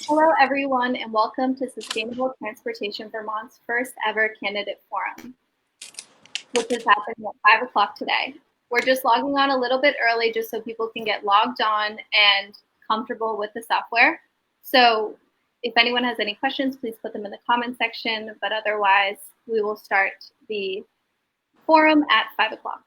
Hello, everyone, and welcome to Sustainable Transportation Vermont's first ever candidate forum, which is happening at 5 o'clock today. We're just logging on a little bit early just so people can get logged on and comfortable with the software. So if anyone has any questions, please put them in the comment section, but otherwise we will start the forum at 5 o'clock.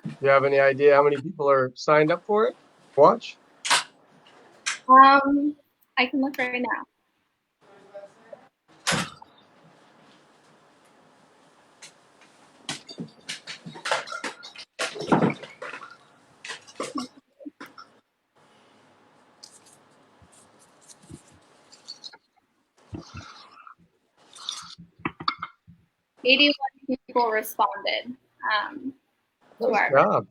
Do you have any idea how many people are signed up for it? Watch? I can look right now. "81 people responded to Nice our job.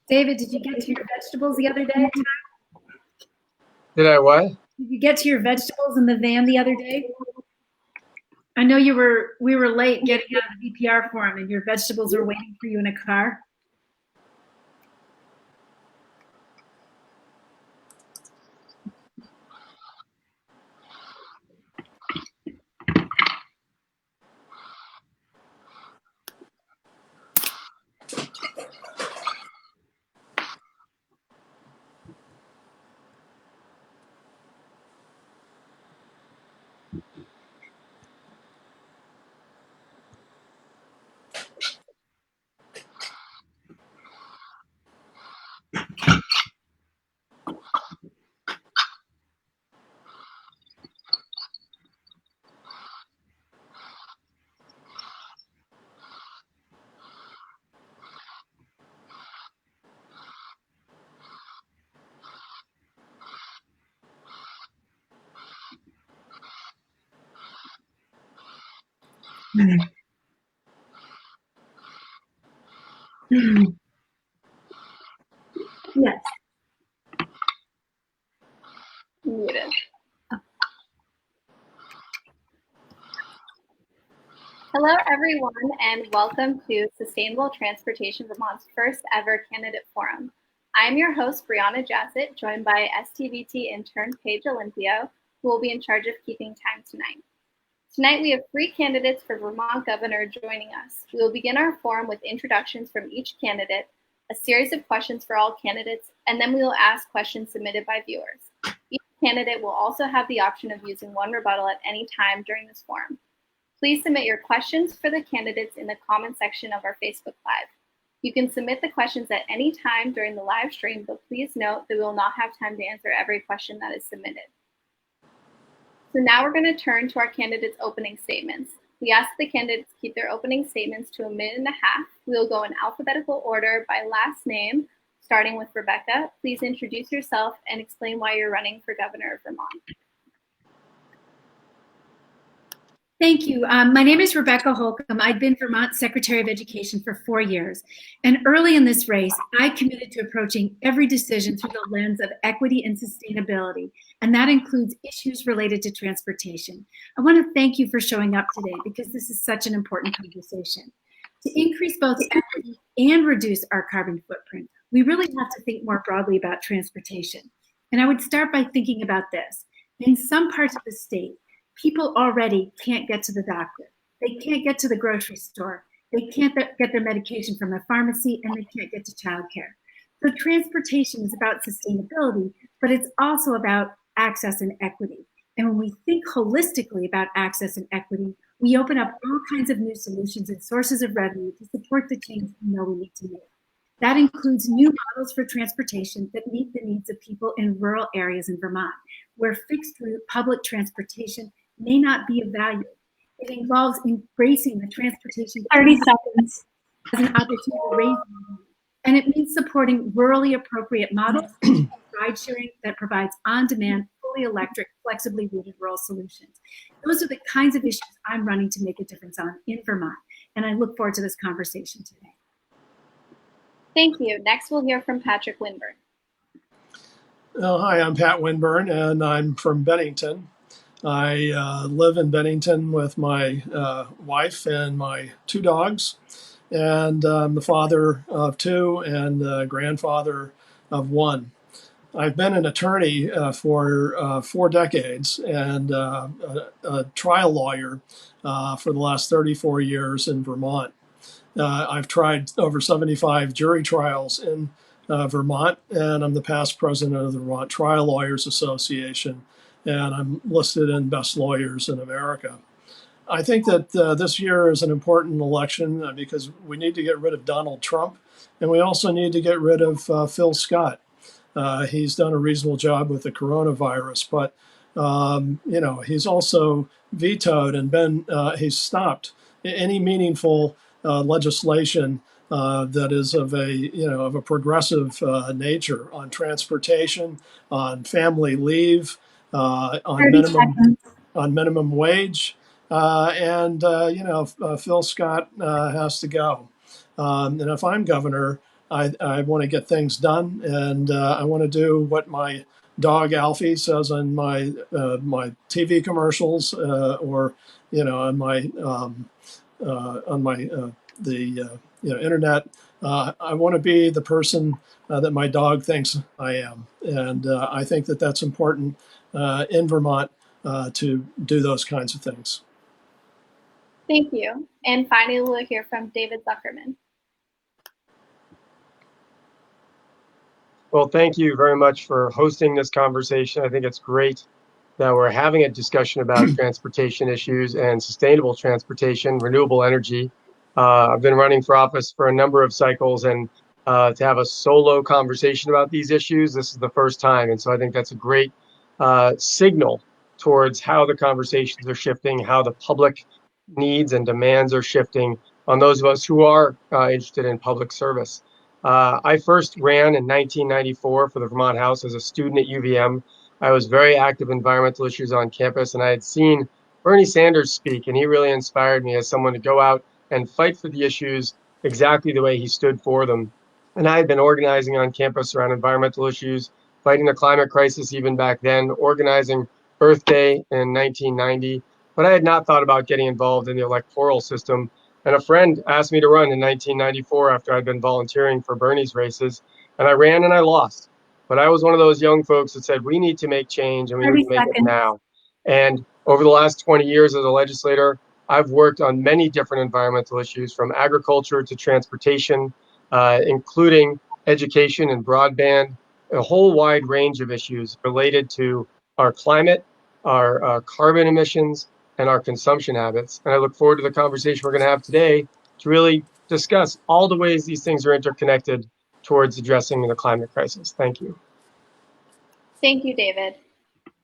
David, did you get to your vegetables the other day? Did I what? Did you get to your vegetables in the van the other day? I know we were late getting out of the VPR forum and your vegetables were waiting for you in a car. Yes. Muted. Hello, everyone, and welcome to Sustainable Transportation Vermont's first ever candidate forum. I'm your host, Brianna Jassett, joined by STVT intern Paige Olympio, who will be in charge of keeping time tonight. Tonight, we have 3 candidates for Vermont Governor joining us. We will begin our forum with introductions from each candidate, a series of questions for all candidates, and then we will ask questions submitted by viewers. Each candidate will also have the option of using one rebuttal at any time during this forum. Please submit your questions for the candidates in the comment section of our Facebook Live. You can submit the questions at any time during the live stream, but please note that we will not have time to answer every question that is submitted. So now we're going to turn to our candidates' opening statements. We ask the candidates keep their opening statements to 1.5 minutes. We will go in alphabetical order by last name, starting with Rebecca. Please introduce yourself and explain why you're running for governor of Vermont. Thank you. My name is Rebecca Holcomb. I've been Vermont Secretary of Education for 4 years. And early in this race, I committed to approaching every decision through the lens of equity and sustainability. And that includes issues related to transportation. I want to thank you for showing up today because this is such an important conversation. To increase both equity and reduce our carbon footprint, we really have to think more broadly about transportation. And I would start by thinking about this. In some parts of the state, people already can't get to the doctor. They can't get to the grocery store. They can't get their medication from a pharmacy, and they can't get to childcare. So transportation is about sustainability, but it's also about access and equity. And when we think holistically about access and equity, we open up all kinds of new solutions and sources of revenue to support the change we know we need to make. That includes new models for transportation that meet the needs of people in rural areas in Vermont, where fixed route public transportation may not be of value. It involves embracing the transportation 30 seconds. as an opportunity to raise money. And it means supporting rurally appropriate models and ride sharing that provides on-demand, fully electric, flexibly routed rural solutions. Those are the kinds of issues I'm running to make a difference on in Vermont. And I look forward to this conversation today. Thank you. Next, we'll hear from Patrick Winburn. Hi, I'm Pat Winburn, and I'm from Bennington. I live in Bennington with my wife and my 2 dogs, and I'm the father of 2 and the grandfather of 1. I've been an attorney for 4 decades and a trial lawyer for the last 34 years in Vermont. I've tried over 75 jury trials in Vermont, and I'm the past president of the Vermont Trial Lawyers Association, and I'm listed in Best Lawyers in America. I think that this year is an important election because we need to get rid of Donald Trump, and we also need to get rid of Phil Scott. He's done a reasonable job with the coronavirus, but he's also vetoed and he's stopped any meaningful legislation that is of a progressive nature on transportation, on family leave, on minimum wage, and Phil Scott has to go. And if I'm governor, I want to get things done, and I want to do what my dog Alfie says on my TV commercials, or on my internet. I want to be the person that my dog thinks I am, and I think that that's important in Vermont to do those kinds of things. Thank you. And finally, we'll hear from David Zuckerman. Well, thank you very much for hosting this conversation. I think it's great that we're having a discussion about transportation issues and sustainable transportation, renewable energy. I've been running for office for a number of cycles, and to have a solo conversation about these issues, this is the first time. And so I think that's a great signal towards how the conversations are shifting, how the public needs and demands are shifting on those of us who are interested in public service. I first ran in 1994 for the Vermont House as a student at UVM. I was very active in environmental issues on campus, and I had seen Bernie Sanders speak, and he really inspired me as someone to go out and fight for the issues exactly the way he stood for them. And I had been organizing on campus around environmental issues, fighting the climate crisis even back then, organizing Earth Day in 1990, but I had not thought about getting involved in the electoral system. And a friend asked me to run in 1994 after I'd been volunteering for Bernie's races, and I ran and I lost. But I was one of those young folks that said, we need to make change and we need to make it now. And over the last 20 years as a legislator, I've worked on many different environmental issues, from agriculture to transportation, including education and broadband, a whole wide range of issues related to our climate, our carbon emissions, and our consumption habits. And I look forward to the conversation we're going to have today to really discuss all the ways these things are interconnected towards addressing the climate crisis. Thank you. Thank you, David.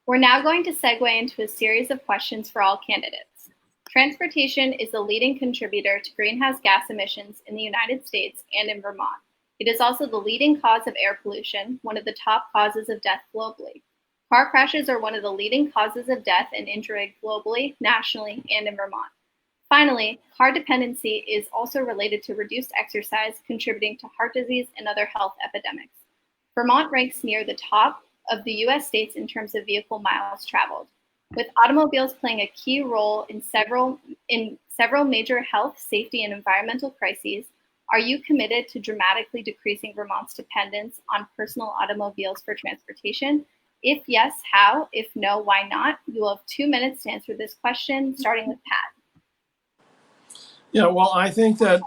We're now going to segue into a series of questions for all candidates. Transportation is the leading contributor to greenhouse gas emissions in the United States and in Vermont. It is also the leading cause of air pollution, one of the top causes of death globally. Car crashes are one of the leading causes of death and injury globally, nationally, and in Vermont. Finally, car dependency is also related to reduced exercise, contributing to heart disease and other health epidemics. Vermont ranks near the top of the U.S. states in terms of vehicle miles traveled. With automobiles playing a key role in several major health, safety, and environmental crises, are you committed to dramatically decreasing Vermont's dependence on personal automobiles for transportation? If yes, how? If no, why not? You will have 2 minutes to answer this question, starting with Pat. Yeah, well, I think that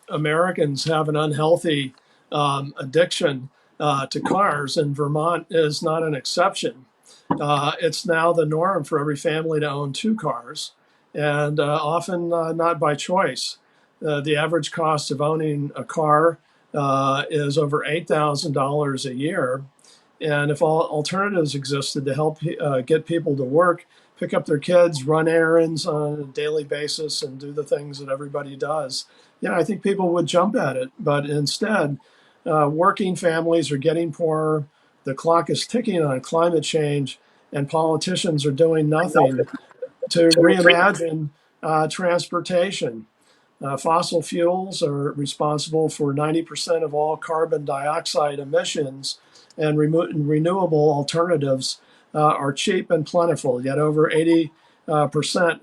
Americans have an unhealthy addiction to cars, and Vermont is not an exception. It's now the norm for every family to own 2 cars, and often not by choice. The average cost of owning a car is over $8,000 a year. And if all alternatives existed to help get people to work, pick up their kids, run errands on a daily basis, and do the things that everybody does, I think people would jump at it. But instead, working families are getting poorer. The clock is ticking on climate change, and politicians are doing nothing to reimagine transportation. Fossil fuels are responsible for 90% of all carbon dioxide emissions, and renewable alternatives are cheap and plentiful, yet over 80%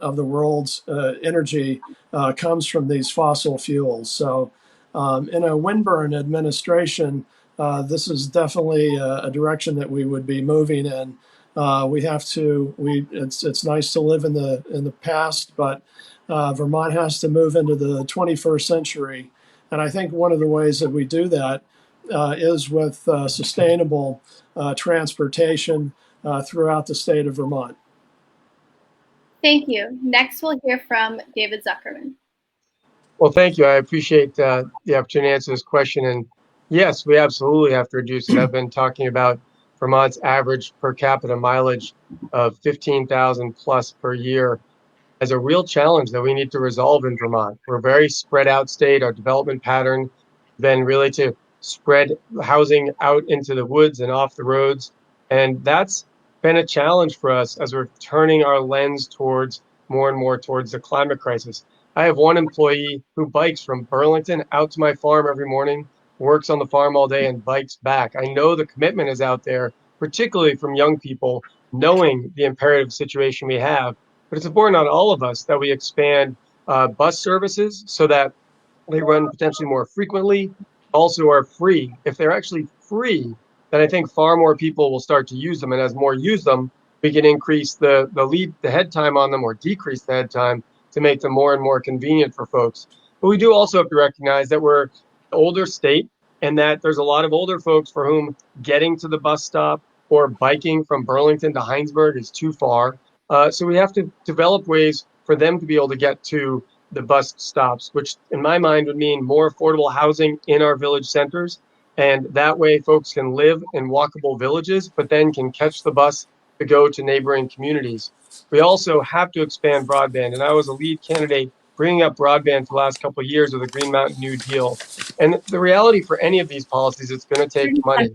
of the world's energy comes from these fossil fuels. So in a Winburn administration, this is definitely a direction that we would be moving in. It's nice to live in the past, but Vermont has to move into the 21st century. And I think one of the ways that we do that is with sustainable transportation throughout the state of Vermont. Thank you. Next, we'll hear from David Zuckerman. Well, thank you. I appreciate the opportunity to answer this question. And yes, we absolutely have to reduce it. I've been talking about Vermont's average per capita mileage of 15,000 plus per year as a real challenge that we need to resolve in Vermont. We're a very spread out state. Our development pattern has been really to spread housing out into the woods and off the roads. And that's been a challenge for us as we're turning our lens towards more and more towards the climate crisis. I have one employee who bikes from Burlington out to my farm every morning, works on the farm all day, and bikes back. I know the commitment is out there, particularly from young people, knowing the imperative situation we have. But it's important on all of us that we expand bus services so that they run potentially more frequently, also are free. If they're actually free, then I think far more people will start to use them. And as more use them, we can increase the head time on them or decrease the head time to make them more and more convenient for folks. But we do also have to recognize that we're an older state and that there's a lot of older folks for whom getting to the bus stop or biking from Burlington to Heinsberg is too far. So we have to develop ways for them to be able to get to the bus stops, which in my mind would mean more affordable housing in our village centers. And that way folks can live in walkable villages, but then can catch the bus to go to neighboring communities. We also have to expand broadband. And I was a lead candidate bringing up broadband for the last couple of years with the Green Mountain New Deal. And the reality for any of these policies, it's going to take money.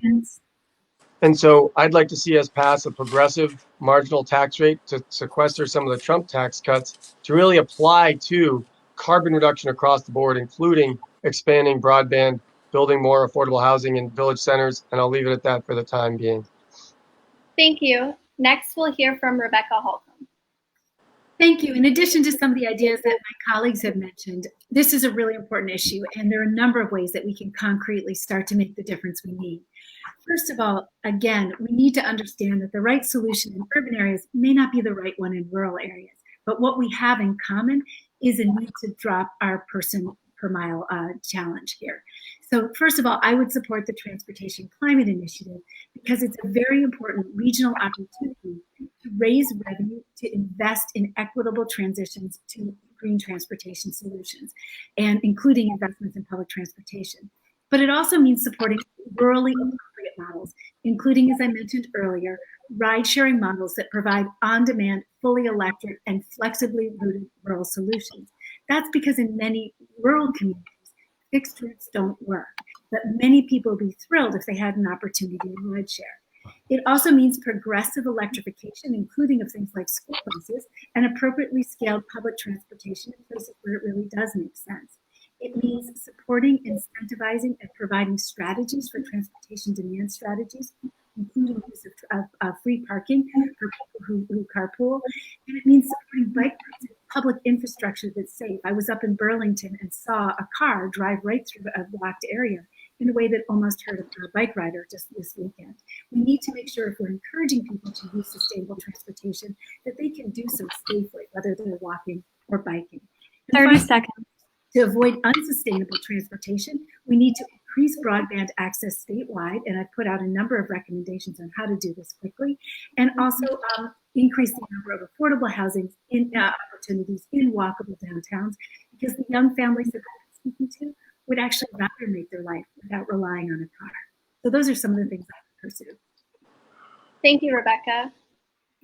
And so I'd like to see us pass a progressive marginal tax rate to sequester some of the Trump tax cuts to really apply to carbon reduction across the board, including expanding broadband, building more affordable housing in village centers. And I'll leave it at that for the time being. Thank you. Next, we'll hear from Rebecca Holcomb. Thank you. In addition to some of the ideas that my colleagues have mentioned, this is a really important issue, and there are a number of ways that we can concretely start to make the difference we need. First of all, again, we need to understand that the right solution in urban areas may not be the right one in rural areas, but what we have in common is a need to drop our person per mile challenge here. So first of all, I would support the Transportation Climate Initiative because it's a very important regional opportunity to raise revenue, to invest in equitable transitions to green transportation solutions, and including investments in public transportation. But it also means supporting rurally appropriate models, including, as I mentioned earlier, ride-sharing models that provide on-demand, fully electric, and flexibly rooted rural solutions. That's because in many rural communities, fixed routes don't work, but many people would be thrilled if they had an opportunity to ride share. It also means progressive electrification, including of things like school buses, and appropriately scaled public transportation in places where it really does make sense. It means supporting, incentivizing, and providing strategies for transportation demand strategies, including use of free parking for people who carpool. And it means supporting bike routes and public infrastructure that's safe. I was up in Burlington and saw a car drive right through a blocked area in a way that almost hurt a bike rider just this weekend. We need to make sure if we're encouraging people to use sustainable transportation, that they can do so safely, whether they're walking or biking. And 30 seconds. To avoid unsustainable transportation, we need to increase broadband access statewide, and I've put out a number of recommendations on how to do this quickly, and also increase the number of affordable housing opportunities in walkable downtowns, because the young families that I'm speaking to would actually rather make their life without relying on a car. So those are some of the things I would pursue. Thank you, Rebecca.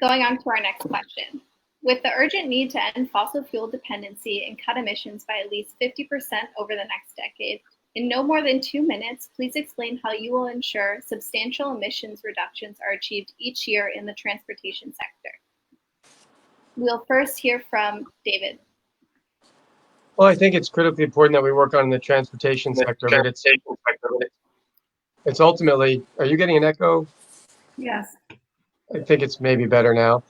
Going on to our next question. With the urgent need to end fossil fuel dependency and cut emissions by at least 50% over the next decade, in no more than 2 minutes, please explain how you will ensure substantial emissions reductions are achieved each year in the transportation sector. We'll first hear from David. Well, I think it's critically important that we work on the transportation sector, but it's ultimately, are you getting an echo? Yes. I think it's maybe better now.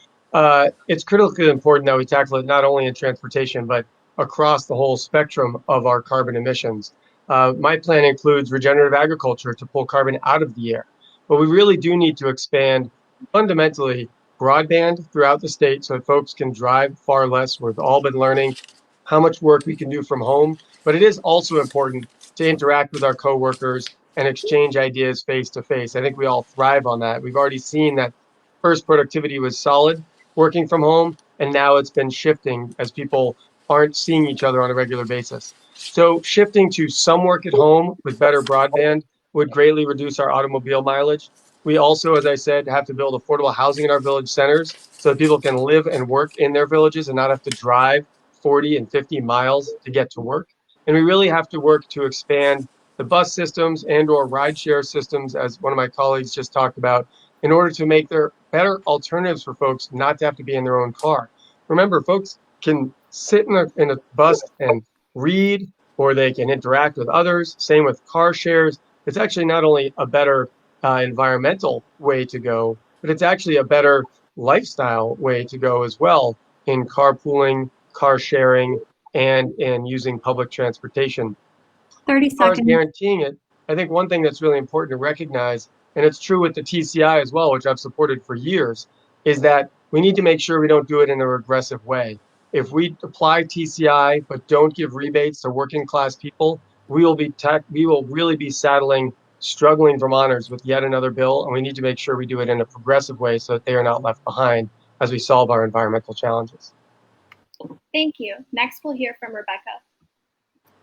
It's critically important that we tackle it not only in transportation, but across the whole spectrum of our carbon emissions. My plan includes regenerative agriculture to pull carbon out of the air. But we really do need to expand fundamentally broadband throughout the state so that folks can drive far less. We've all been learning how much work we can do from home, but it is also important to interact with our coworkers and exchange ideas face to face. I think we all thrive on that. We've already seen that first productivity was solid working from home, and now it's been shifting as people aren't seeing each other on a regular basis. So shifting to some work at home with better broadband would greatly reduce our automobile mileage. We also, as I said, have to build affordable housing in our village centers so that people can live and work in their villages and not have to drive 40 and 50 miles to get to work. And we really have to work to expand the bus systems and or rideshare systems, as one of my colleagues just talked about, in order to make there better alternatives for folks not to have to be in their own car. Remember, folks can sit in a bus and read, or they can interact with others. Same with car shares. It's actually not only a better environmental way to go, but it's actually a better lifestyle way to go as well in carpooling, car sharing, and in using public transportation. 30 As far as seconds. guaranteeing it, I think one thing that's really important to recognize, and it's true with the TCI as well, which I've supported for years, is that we need to make sure we don't do it in a regressive way. If we apply TCI but don't give rebates to working class people, we will really be saddling struggling Vermonters with yet another bill, and we need to make sure we do it in a progressive way so that they are not left behind as we solve our environmental challenges. Thank you. Next, we'll hear from Rebecca.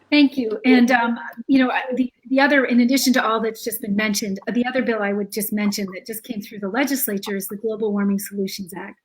Thank you. And, the other, in addition to all that's just been mentioned, the other bill I would just mention that just came through the legislature is the Global Warming Solutions Act.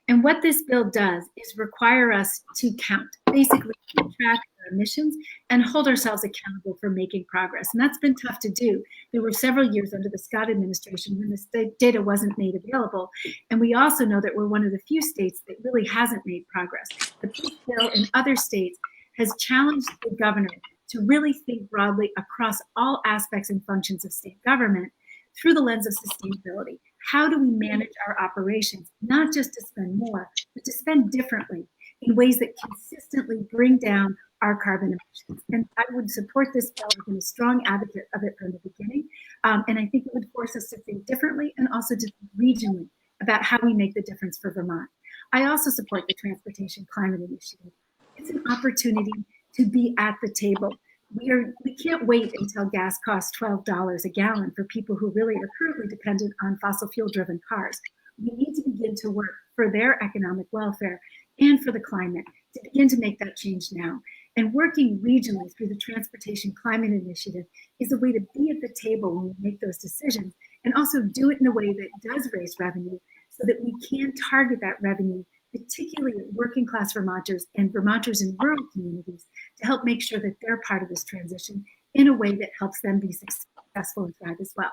And what this bill does is require us to count, basically keep track of our emissions and hold ourselves accountable for making progress. And that's been tough to do. There were several years under the Scott administration when this data wasn't made available. And we also know that we're one of the few states that really hasn't made progress. But this bill in other states has challenged the governor to really think broadly across all aspects and functions of state government through the lens of sustainability. How do we manage our operations, not just to spend more, but to spend differently in ways that consistently bring down our carbon emissions? And I would support this bill. I've been a strong advocate of it from the beginning. And I think it would force us to think differently and also to think regionally about how we make the difference for Vermont. I also support the Transportation Climate Initiative. It's an opportunity to be at the table. We can't wait until gas costs $12 a gallon for people who really are currently dependent on fossil fuel driven cars. We need to begin to work for their economic welfare and for the climate to begin to make that change now. And working regionally through the Transportation Climate Initiative is a way to be at the table when we make those decisions and also do it in a way that does raise revenue so that we can target that revenue, particularly at working class Vermonters and Vermonters in rural communities, to help make sure that they're part of this transition in a way that helps them be successful successful and thrive as well.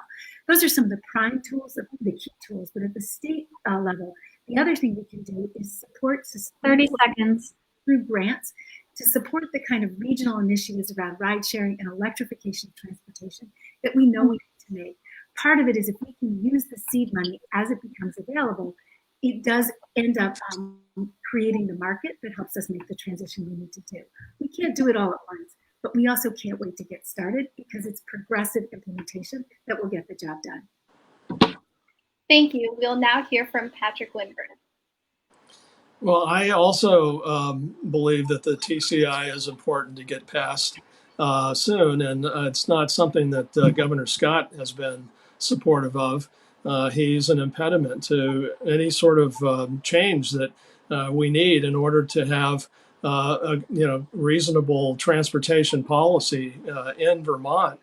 Those are some of the prime tools, the key tools. But at the state level, the other thing we can do is support 30 seconds through grants to support the kind of regional initiatives around ride sharing and electrification of transportation that we know we need to make. Part of it is if we can use the seed money as it becomes available, it does end up creating the market that helps us make the transition we need to do. We can't do it all at once, but we also can't wait to get started because it's progressive implementation that will get the job done. Thank you. We'll now hear from Patrick Winburn. Well, I also believe that the TCI is important to get passed soon, and it's not something that Governor Scott has been supportive of. He's an impediment to any sort of change that we need in order to have a reasonable transportation policy in Vermont.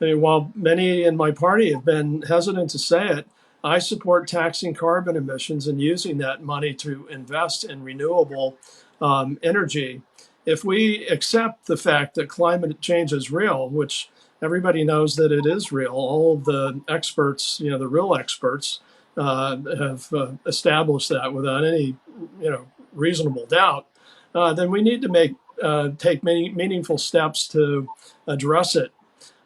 I mean, while many in my party have been hesitant to say it, I support taxing carbon emissions and using that money to invest in renewable energy. If we accept the fact that climate change is real, which everybody knows that it is real, all of the experts, the real experts, have established that without any, reasonable doubt, then we need to take many meaningful steps to address it.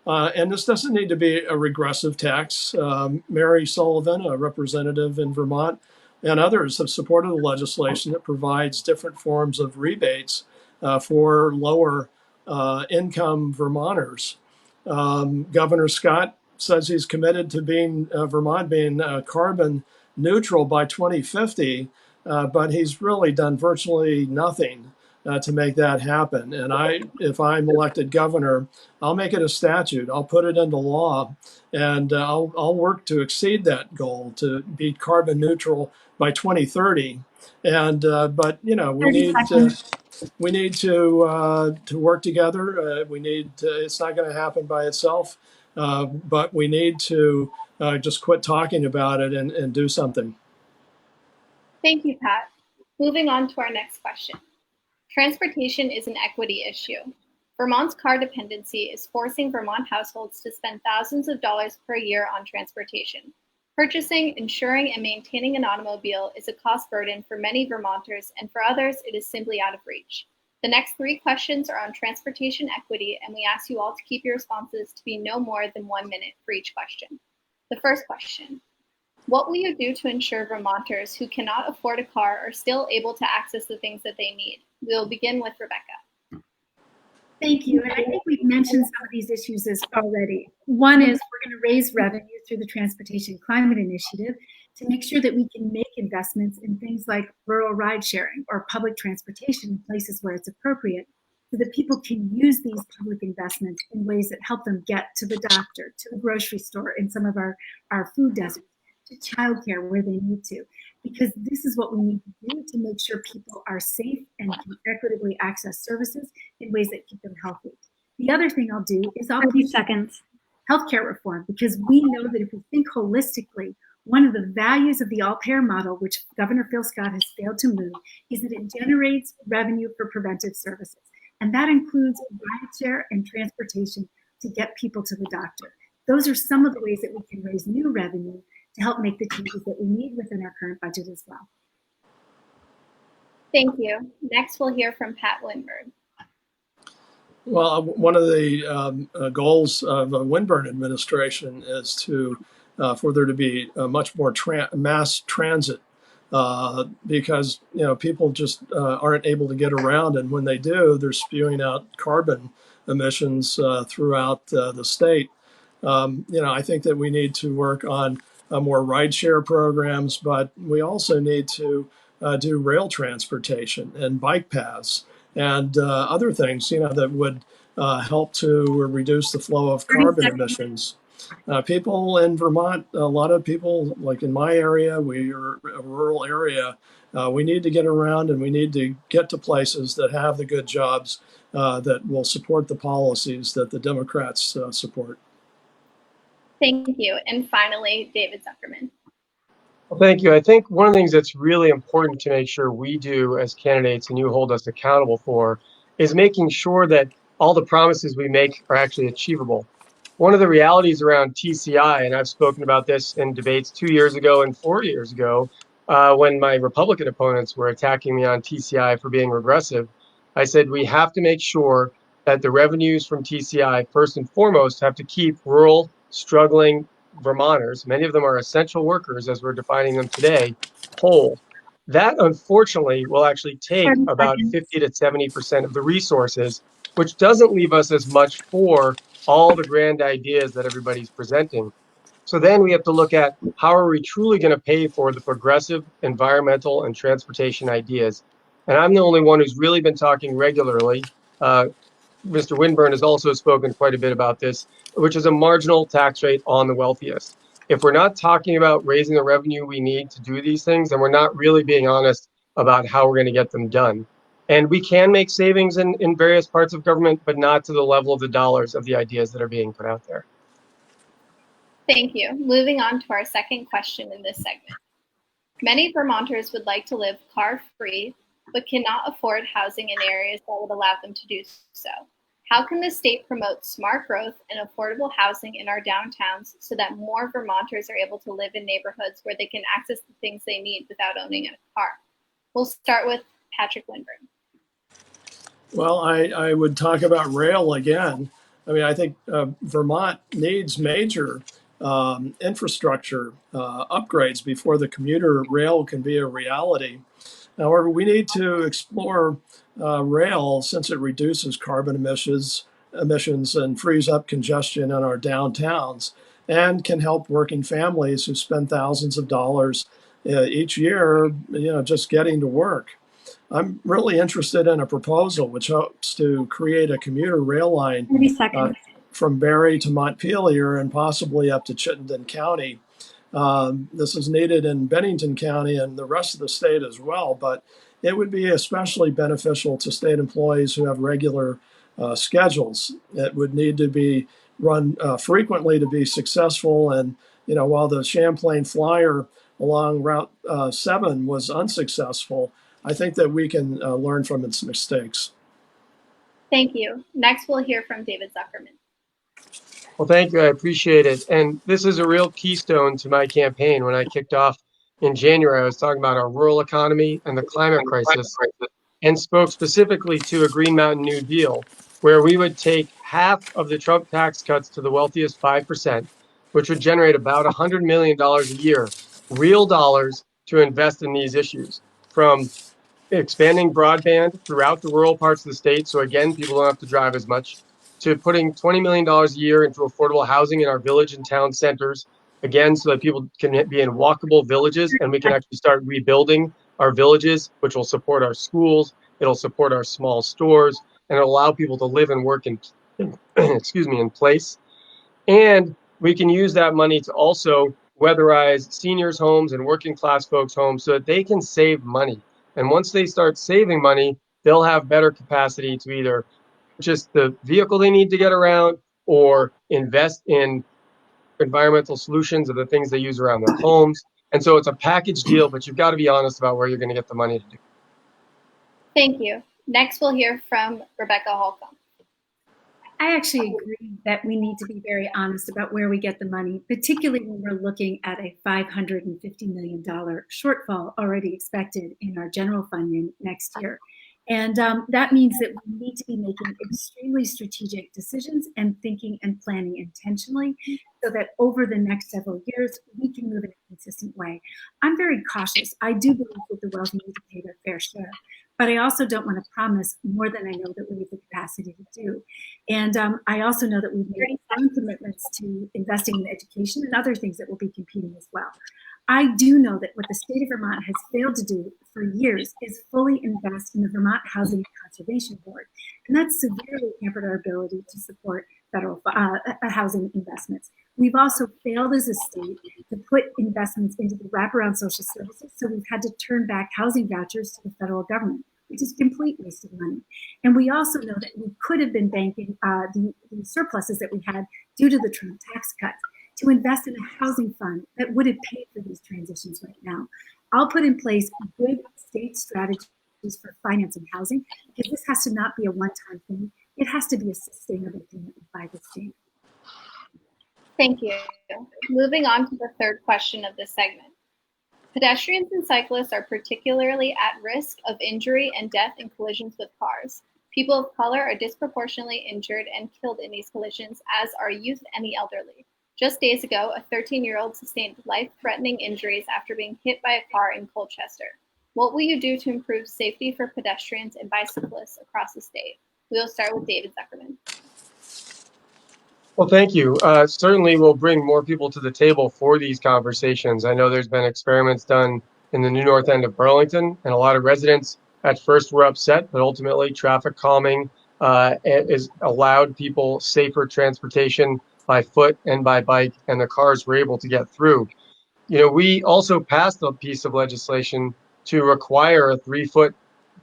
And this doesn't need to be a regressive tax. Mary Sullivan, a representative in Vermont, and others have supported the legislation that provides different forms of rebates for lower income Vermonters. Governor Scott says he's committed to Vermont being carbon neutral by 2050, but he's really done virtually nothing to make that happen. And if I'm elected governor, I'll make it a statute. I'll put it into law, and I'll work to exceed that goal to be carbon neutral by 2030. And but we need to work together. It's not going to happen by itself, but we need to just quit talking about it and do something. Thank you, Pat. Moving on to our next question. Transportation is an equity issue. Vermont's car dependency is forcing Vermont households to spend thousands of dollars per year on transportation. Purchasing, insuring, and maintaining an automobile is a cost burden for many Vermonters, and for others, it is simply out of reach. The next 3 questions are on transportation equity, and we ask you all to keep your responses to be no more than 1 minute for each question. The first question. What will you do to ensure Vermonters who cannot afford a car are still able to access the things that they need? We'll begin with Rebecca. Thank you. And I think we've mentioned some of these issues already. One is we're going to raise revenue through the Transportation Climate Initiative to make sure that we can make investments in things like rural ride sharing or public transportation in places where it's appropriate, so that people can use these public investments in ways that help them get to the doctor, to the grocery store, in some of our food deserts, to childcare where they need to, because this is what we need to do to make sure people are safe and can equitably access services in ways that keep them healthy. The other thing I'll do is I'll keep healthcare reform, because we know that if we think holistically, one of the values of the all-payer model, which Governor Phil Scott has failed to move, is that it generates revenue for preventive services. And that includes rideshare and transportation to get people to the doctor. Those are some of the ways that we can raise new revenue to help make the changes that we need within our current budget as well. Thank you. Next, we'll hear from Pat Winburn. Well, one of the goals of the Winburn administration is for there to be much more mass transit because people just aren't able to get around, and when they do, they're spewing out carbon emissions throughout the state. I think that we need to work on more rideshare programs, but we also need to do rail transportation and bike paths and other things, that would help to reduce the flow of carbon emissions. People in Vermont, a lot of people, like in my area, we are a rural area. We need to get around, and we need to get to places that have the good jobs that will support the policies that the Democrats support. Thank you. And finally, David Zuckerman. Well, thank you. I think one of the things that's really important to make sure we do as candidates, and you hold us accountable for, is making sure that all the promises we make are actually achievable. one of the realities around TCI, and I've spoken about this in debates 2 years ago and 4 years ago, when my Republican opponents were attacking me on TCI for being regressive, I said we have to make sure that the revenues from TCI, first and foremost, have to keep rural, struggling Vermonters, many of them are essential workers as we're defining them today, whole. That, unfortunately, will actually take 30 about seconds. 50 to 70% of the resources, which doesn't leave us as much for all the grand ideas that everybody's presenting. So then we have to look at how are we truly going to pay for the progressive environmental and transportation ideas. And I'm the only one who's really been talking regularly. Mr. Winburn has also spoken quite a bit about this, which is a marginal tax rate on the wealthiest. If we're not talking about raising the revenue we need to do these things, then we're not really being honest about how we're going to get them done. And we can make savings in various parts of government, but not to the level of the dollars of the ideas that are being put out there. Thank you. Moving on to our second question in this segment. Many Vermonters would like to live car-free, but cannot afford housing in areas that would allow them to do so. How can the state promote smart growth and affordable housing in our downtowns so that more Vermonters are able to live in neighborhoods where they can access the things they need without owning a car? We'll start with Patrick Winburn. Well, I would talk about rail again. I mean, I think Vermont needs major infrastructure upgrades before the commuter rail can be a reality. However, we need to explore rail since it reduces carbon emissions and frees up congestion in our downtowns and can help working families who spend thousands of dollars each year, just getting to work. I'm really interested in a proposal which hopes to create a commuter rail line 30 seconds. from Barre to Montpelier and possibly up to Chittenden County. This is needed in Bennington County and the rest of the state as well, but it would be especially beneficial to state employees who have regular schedules. It would need to be run frequently to be successful. And, while the Champlain Flyer along Route 7 was unsuccessful, I think that we can learn from its mistakes. Thank you. Next, we'll hear from David Zuckerman. Well, thank you. I appreciate it. And this is a real keystone to my campaign. When I kicked off in January, I was talking about our rural economy and the climate crisis and spoke specifically to a Green Mountain New Deal, where we would take half of the Trump tax cuts to the wealthiest 5%, which would generate about $100 million a year, real dollars to invest in these issues, from expanding broadband throughout the rural parts of the state. So again, people don't have to drive as much, to putting $20 million a year into affordable housing in our village and town centers, again, so that people can be in walkable villages and we can actually start rebuilding our villages, which will support our schools, it'll support our small stores, and it'll allow people to live and work in place. And we can use that money to also weatherize seniors' homes and working class folks' homes so that they can save money. And once they start saving money, they'll have better capacity to either purchase the vehicle they need to get around or invest in environmental solutions or the things they use around their homes. And so it's a package deal, but you've got to be honest about where you're going to get the money to do. Thank you. Next, we'll hear from Rebecca Holcomb. I actually agree that we need to be very honest about where we get the money, particularly when we're looking at a $550 million shortfall already expected in our general fund next year. And that means that we need to be making extremely strategic decisions and thinking and planning intentionally so that over the next several years, we can move in a consistent way. I'm very cautious. I do believe that the wealthy need to pay their fair share, but I also don't want to promise more than I know that we have the capacity to do. And I also know that we've made some commitments to investing in education and other things that will be competing as well. I do know that what the state of Vermont has failed to do for years is fully invest in the Vermont Housing Conservation Board. And that's severely hampered our ability to support federal housing investments. We've also failed as a state to put investments into the wraparound social services, so we've had to turn back housing vouchers to the federal government, which is a complete waste of money. And we also know that we could have been banking the surpluses that we had due to the Trump tax cuts to invest in a housing fund that would have paid for these transitions right now. I'll put in place good state strategies for financing housing, because this has to not be a one-time thing. It has to be a sustainable thing by the state. Thank you. Moving on to the third question of this segment. Pedestrians and cyclists are particularly at risk of injury and death in collisions with cars. People of color are disproportionately injured and killed in these collisions, as are youth and the elderly. Just days ago, a 13-year-old sustained life-threatening injuries after being hit by a car in Colchester. What will you do to improve safety for pedestrians and bicyclists across the state? We will start with David Zuckerman. Well, thank you. Certainly, we'll bring more people to the table for these conversations. I know there's been experiments done in the New North End of Burlington, and a lot of residents at first were upset, but ultimately traffic calming is allowed people safer transportation by foot and by bike, and the cars were able to get through. We also passed a piece of legislation to require a 3-foot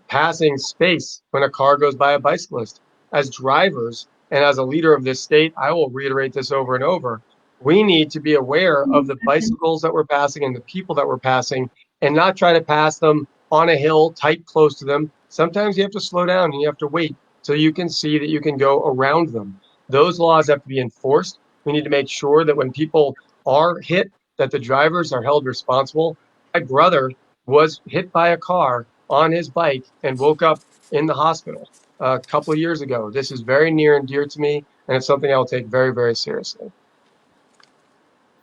passing space when a car goes by a bicyclist. As drivers and as a leader of this state, I will reiterate this over and over. We need to be aware of the bicycles that we're passing and the people that we're passing and not try to pass them on a hill tight close to them. Sometimes you have to slow down and you have to wait so you can see that you can go around them. Those laws have to be enforced. We need to make sure that when people are hit, that the drivers are held responsible. My brother was hit by a car on his bike and woke up in the hospital a couple of years ago. This is very near and dear to me, and it's something I'll take very, very seriously.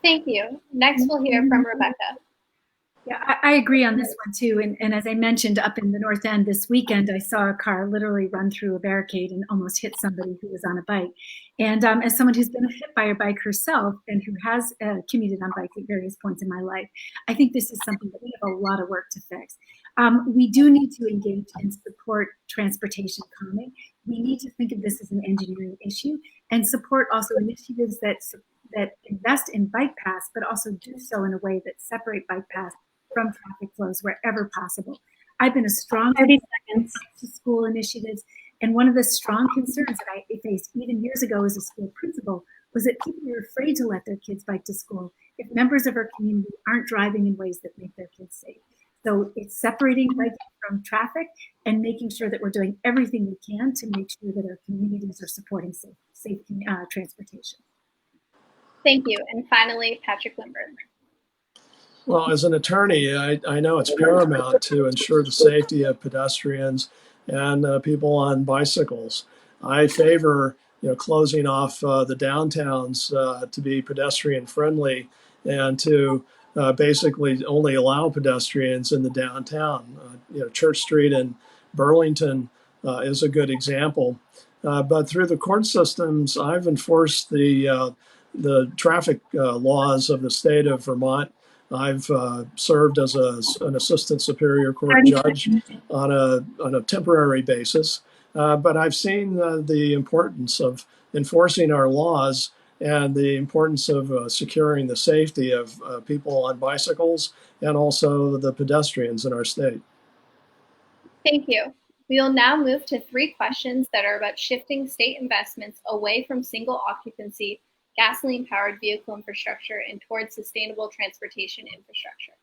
Thank you. Next, we'll hear from Rebecca. Yeah, I agree on this one too. And as I mentioned, up in the North End this weekend, I saw a car literally run through a barricade and almost hit somebody who was on a bike. And as someone who's been hit by a bike herself and who has commuted on bikes at various points in my life, I think this is something that we have a lot of work to fix. We do need to engage and support transportation calming. We need to think of this as an engineering issue and support also initiatives that invest in bike paths, but also do so in a way that separate bike paths from traffic flows wherever possible. I've been a strong 30 seconds to school initiatives, and one of the strong concerns that I faced even years ago as a school principal was that people were afraid to let their kids bike to school if members of our community aren't driving in ways that make their kids safe. So it's separating biking from traffic and making sure that we're doing everything we can to make sure that our communities are supporting safe transportation. Thank you. And finally, Patrick Winburn. Well, as an attorney, I know it's paramount to ensure the safety of pedestrians and people on bicycles. I favor, closing off the downtowns to be pedestrian friendly and to basically only allow pedestrians in the downtown. Church Street in Burlington is a good example. But through the court systems, I've enforced the traffic laws of the state of Vermont. I've served as an assistant superior court judge on a temporary basis, but I've seen the importance of enforcing our laws and the importance of securing the safety of people on bicycles and also the pedestrians in our state. Thank you. We will now move to 3 questions that are about shifting state investments away from single occupancy gasoline-powered vehicle infrastructure and towards sustainable transportation infrastructure.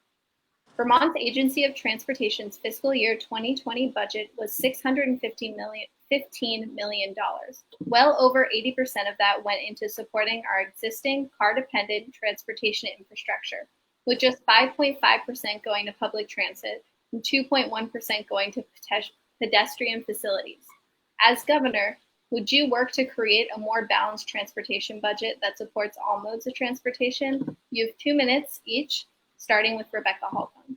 Vermont's Agency of Transportation's fiscal year 2020 budget was $15 million. Well over 80% of that went into supporting our existing car-dependent transportation infrastructure, with just 5.5% going to public transit and 2.1% going to pedestrian facilities. As governor, would you work to create a more balanced transportation budget that supports all modes of transportation? You have 2 minutes each, starting with Rebecca Holcomb.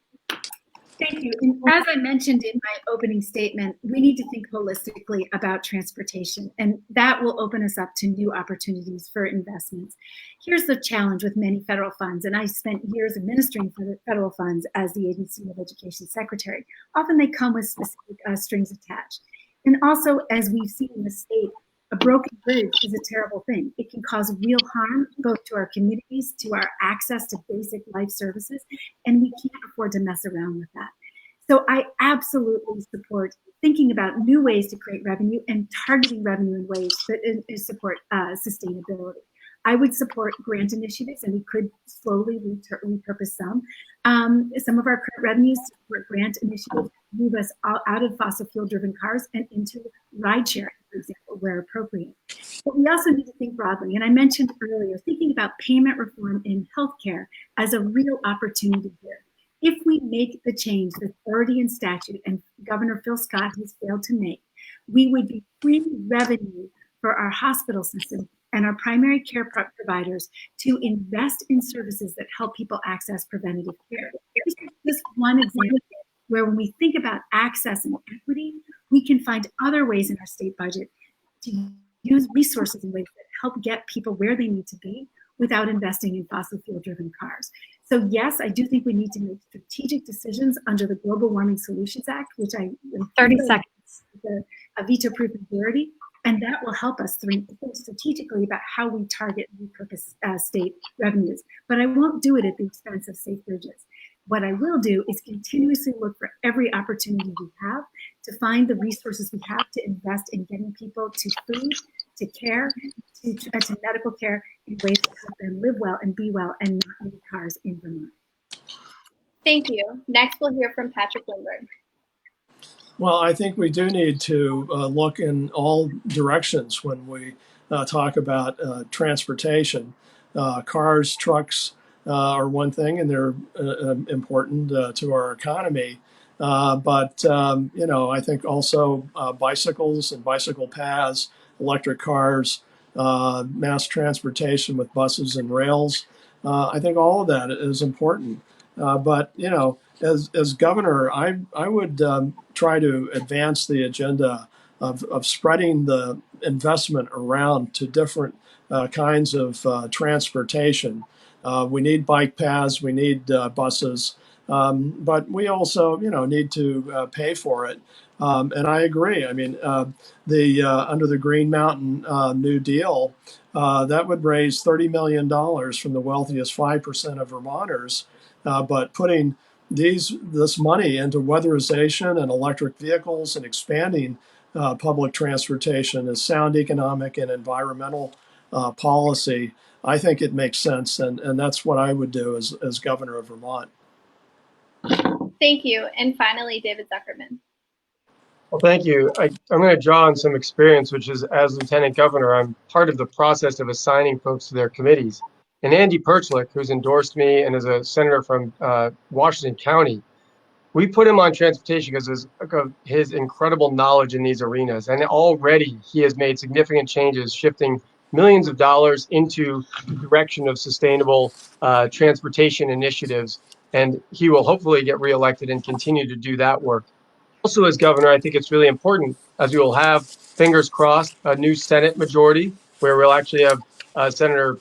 Thank you. And as I mentioned in my opening statement, we need to think holistically about transportation, and that will open us up to new opportunities for investments. Here's the challenge with many federal funds, and I spent years administering for the federal funds as the Agency of Education Secretary. Often they come with specific strings attached. And also, as we've seen in the state, a broken bridge is a terrible thing. It can cause real harm both to our communities, to our access to basic life services, and we can't afford to mess around with that. So I absolutely support thinking about new ways to create revenue and targeting revenue in ways that support sustainability. I would support grant initiatives, and we could slowly repurpose some. Some of our current revenues support grant initiatives, move us out of fossil fuel-driven cars and into ride sharing, for example, where appropriate. But we also need to think broadly. And I mentioned earlier, thinking about payment reform in healthcare as a real opportunity here. If we make the change that's already in statute and Governor Phil Scott has failed to make, we would be free revenue for our hospital system and our primary care providers to invest in services that help people access preventative care. This is just one example where when we think about access and equity, we can find other ways in our state budget to use resources in ways that help get people where they need to be without investing in fossil fuel driven cars. So yes, I do think we need to make strategic decisions under the Global Warming Solutions Act, which I 30 seconds. A veto-proof majority, and that will help us think strategically about how we target and repurpose state revenues. But I won't do it at the expense of safe bridges. What I will do is continuously look for every opportunity we have to find the resources we have to invest in getting people to food, to care, to medical care in ways that help them live well and be well and not need cars in Vermont. Thank you. Next, we'll hear from Patrick Winburn. Well, I think we do need to look in all directions when we talk about transportation. Cars, trucks are one thing, and they're important to our economy. But I think also bicycles and bicycle paths, electric cars, mass transportation with buses and rails. I think all of that is important. But as governor, I would try to advance the agenda of spreading the investment around to different kinds of transportation. We need bike paths, we need buses, but we also need to pay for it. And I agree. I mean, under the Green Mountain New Deal, that would raise $30 million from the wealthiest 5% of Vermonters. But putting this money into weatherization and electric vehicles and expanding public transportation is sound economic and environmental policy. I think it makes sense, and that's what I would do as governor of Vermont. Thank you. And finally, David Zuckerman. Well, thank you. I'm going to draw on some experience, which is as lieutenant governor, I'm part of the process of assigning folks to their committees. And Andy Perchlik, who's endorsed me and is a senator from Washington County, we put him on transportation because of his incredible knowledge in these arenas. And already he has made significant changes, shifting millions of dollars into the direction of sustainable transportation initiatives. And he will hopefully get reelected and continue to do that work. Also, as governor, I think it's really important, as we will have, fingers crossed, a new Senate majority where we'll actually have Senator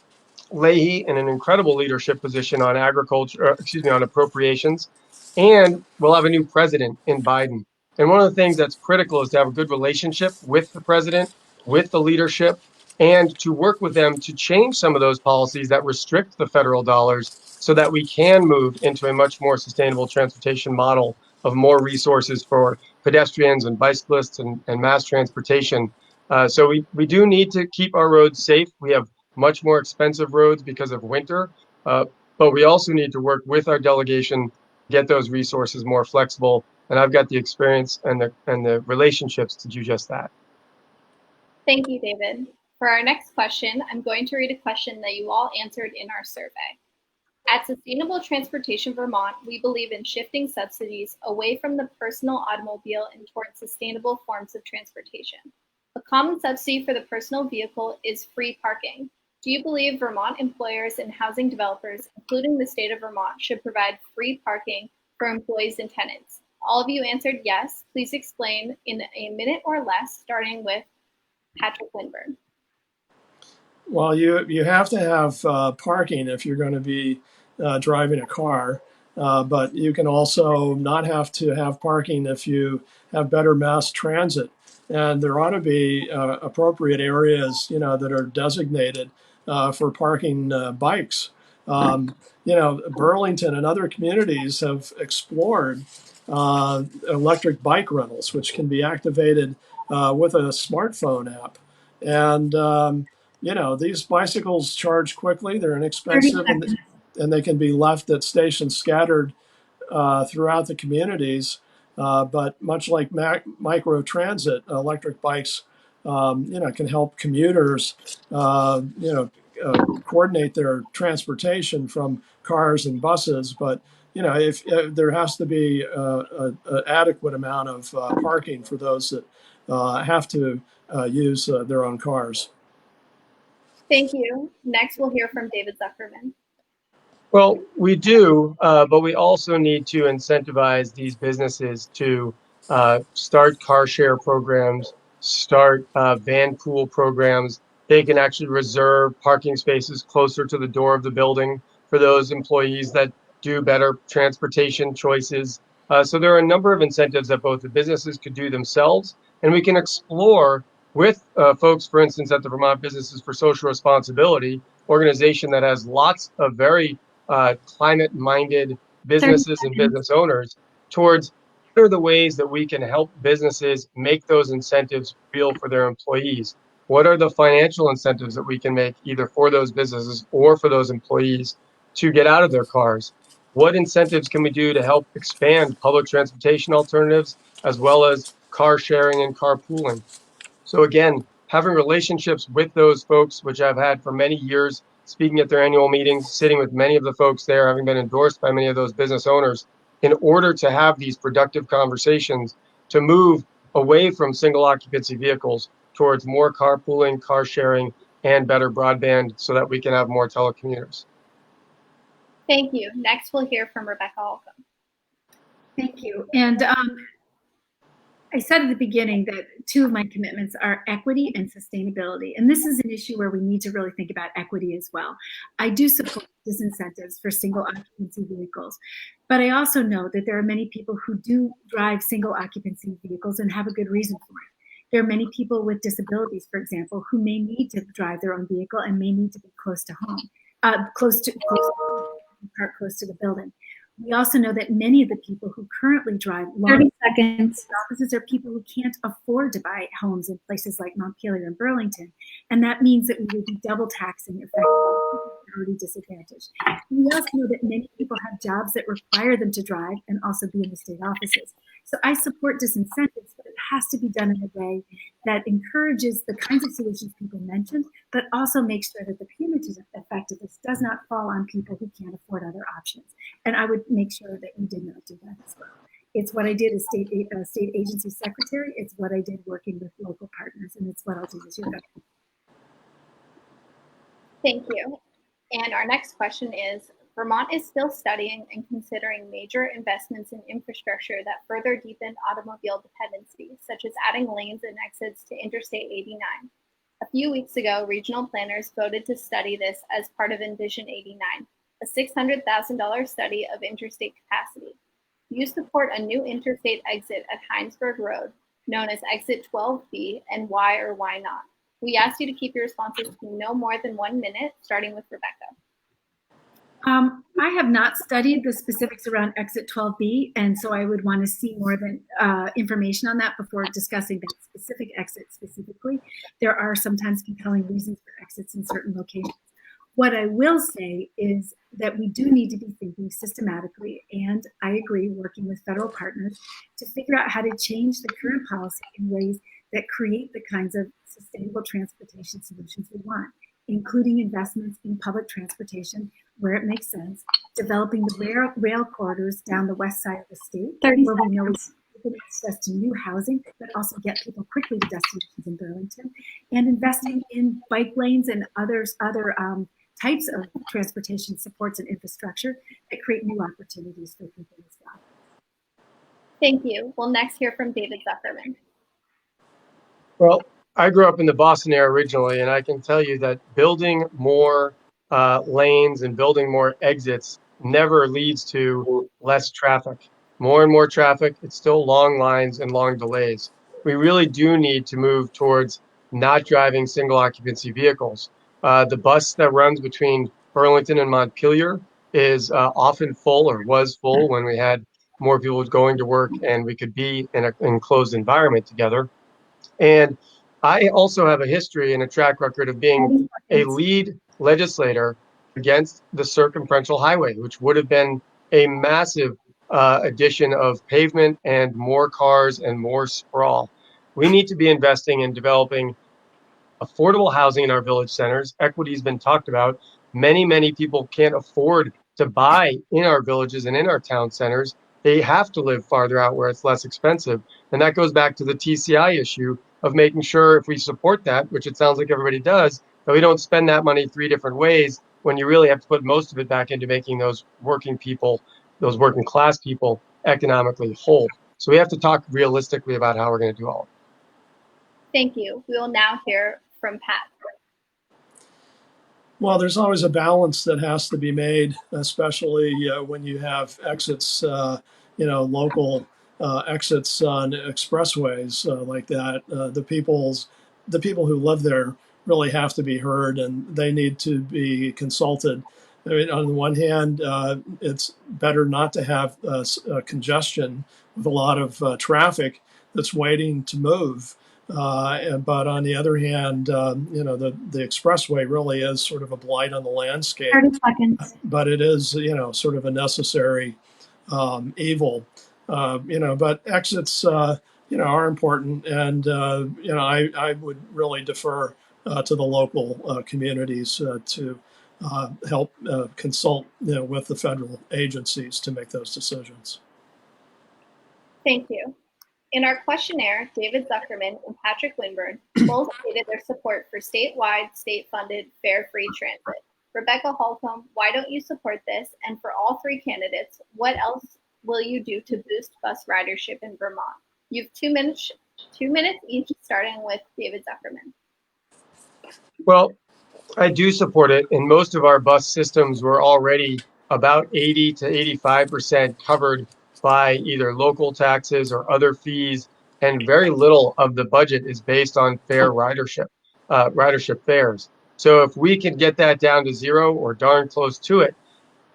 Leahy in an incredible leadership position on on appropriations. And we'll have a new president in Biden. And one of the things that's critical is to have a good relationship with the president, with the leadership, and to work with them to change some of those policies that restrict the federal dollars so that we can move into a much more sustainable transportation model of more resources for pedestrians and bicyclists and mass transportation. So we do need to keep our roads safe. We have much more expensive roads because of winter, but we also need to work with our delegation, get those resources more flexible. And I've got the experience and the relationships to do just that. Thank you, David. For our next question, I'm going to read a question that you all answered in our survey. At Sustainable Transportation Vermont, we believe in shifting subsidies away from the personal automobile and towards sustainable forms of transportation. A common subsidy for the personal vehicle is free parking. Do you believe Vermont employers and housing developers, including the state of Vermont, should provide free parking for employees and tenants? All of you answered yes. Please explain in a minute or less, starting with Patrick Winburn. Well, you have to have parking if you're going to be driving a car, but you can also not have to have parking if you have better mass transit. And there ought to be appropriate areas, that are designated for parking bikes. Burlington and other communities have explored electric bike rentals, which can be activated with a smartphone app. And these bicycles charge quickly, they're inexpensive, and they can be left at stations scattered throughout the communities. But much like micro transit, electric bikes can help commuters, coordinate their transportation from cars and buses. But if there has to be an adequate amount of parking for those that have to use their own cars. Thank you. Next, we'll hear from David Zuckerman. Well, we do, but we also need to incentivize these businesses to start car share programs, start van pool programs. They can actually reserve parking spaces closer to the door of the building for those employees that do better transportation choices. So there are a number of incentives that both the businesses could do themselves, and we can explore with folks, for instance, at the Vermont Businesses for Social Responsibility organization that has lots of very climate-minded businesses and business owners towards what are the ways that we can help businesses make those incentives real for their employees? What are the financial incentives that we can make either for those businesses or for those employees to get out of their cars? What incentives can we do to help expand public transportation alternatives as well as car sharing and carpooling? So again, having relationships with those folks, which I've had for many years, speaking at their annual meetings, sitting with many of the folks there, having been endorsed by many of those business owners, in order to have these productive conversations to move away from single occupancy vehicles towards more carpooling, car sharing, and better broadband so that we can have more telecommuters. Thank you. Next, we'll hear from Rebecca Holcomb. Thank you. And I said at the beginning that two of my commitments are equity and sustainability. And this is an issue where we need to really think about equity as well. I do support disincentives for single occupancy vehicles, but I also know that there are many people who do drive single occupancy vehicles and have a good reason for it. There are many people with disabilities, for example, who may need to drive their own vehicle and may need to be close to home, close to the building. We also know that many of the people who currently drive long 30 seconds offices are people who can't afford to buy homes in places like Montpelier and Burlington. And that means that we would be double taxing effectively already disadvantaged. We also know that many people have jobs that require them to drive and also be in the state offices. So I support disincentives, but it has to be done in a way that encourages the kinds of solutions people mentioned, but also makes sure that the punitive effect of this does not fall on people who can't afford other options. And I would make sure that we did not do that as well. It's what I did as state agency secretary. It's what I did working with local partners, and it's what I'll do as your governor. Thank you. And our next question is, Vermont is still studying and considering major investments in infrastructure that further deepen automobile dependency, such as adding lanes and exits to Interstate 89. A few weeks ago, regional planners voted to study this as part of Envision 89, a $600,000 study of interstate capacity. You support a new interstate exit at Heinsberg Road, known as Exit 12B, and why or why not? We asked you to keep your responses to no more than 1 minute, starting with Rebecca. I have not studied the specifics around Exit 12B, and so I would want to see more than information on that before discussing that specific exit specifically. There are sometimes compelling reasons for exits in certain locations. What I will say is that we do need to be thinking systematically, and I agree, working with federal partners to figure out how to change the current policy in ways that create the kinds of sustainable transportation solutions we want, including investments in public transportation where it makes sense, developing the rail corridors down the west side of the state, where we know we can access to new housing, but also get people quickly to destinations in Burlington, and investing in bike lanes and other types of transportation supports and infrastructure that create new opportunities for people as well. Thank you. We'll next hear from David Zuckerman. Well, I grew up in the Boston area originally, and I can tell you that building more lanes and building more exits never leads to less traffic. More and more traffic, it's still long lines and long delays. We really do need to move towards not driving single occupancy vehicles. The bus that runs between Burlington and Montpelier is often full or was full when we had more people going to work and we could be in an enclosed environment together. And I also have a history and a track record of being a lead legislator against the circumferential highway, which would have been a massive addition of pavement and more cars and more sprawl. We need to be investing in developing affordable housing in our village centers. Equity has been talked about. Many people can't afford to buy in our villages and in our town centers. They have to live farther out where it's less expensive. And that goes back to the TCI issue of making sure if we support that, which it sounds like everybody does, that we don't spend that money three different ways when you really have to put most of it back into making those working people, those working class people economically whole. So we have to talk realistically about how we're going to do all of it. Thank you. We will now hear from Pat. Well, there's always a balance that has to be made, especially when you have exits, local exits on expressways like that. The people who live there really have to be heard, and they need to be consulted. I mean, on the one hand, it's better not to have congestion with a lot of traffic that's waiting to move. But on the other hand, the expressway really is sort of a blight on the landscape. 30 seconds. But it is, sort of a necessary evil. But exits, are important, and I would really defer to the local communities to help consult, with the federal agencies to make those decisions. Thank you. In our questionnaire, David Zuckerman and Patrick Winburn both stated their support for statewide, state-funded, fare-free transit. Rebecca Holcomb, why don't you support this? And for all three candidates, what else will you do to boost bus ridership in Vermont? You have 2 minutes each, starting with David Zuckerman. Well, I do support it. And most of our bus systems were already about 80 to 85% covered by either local taxes or other fees. And very little of the budget is based on fair ridership fares. So if we can get that down to zero or darn close to it,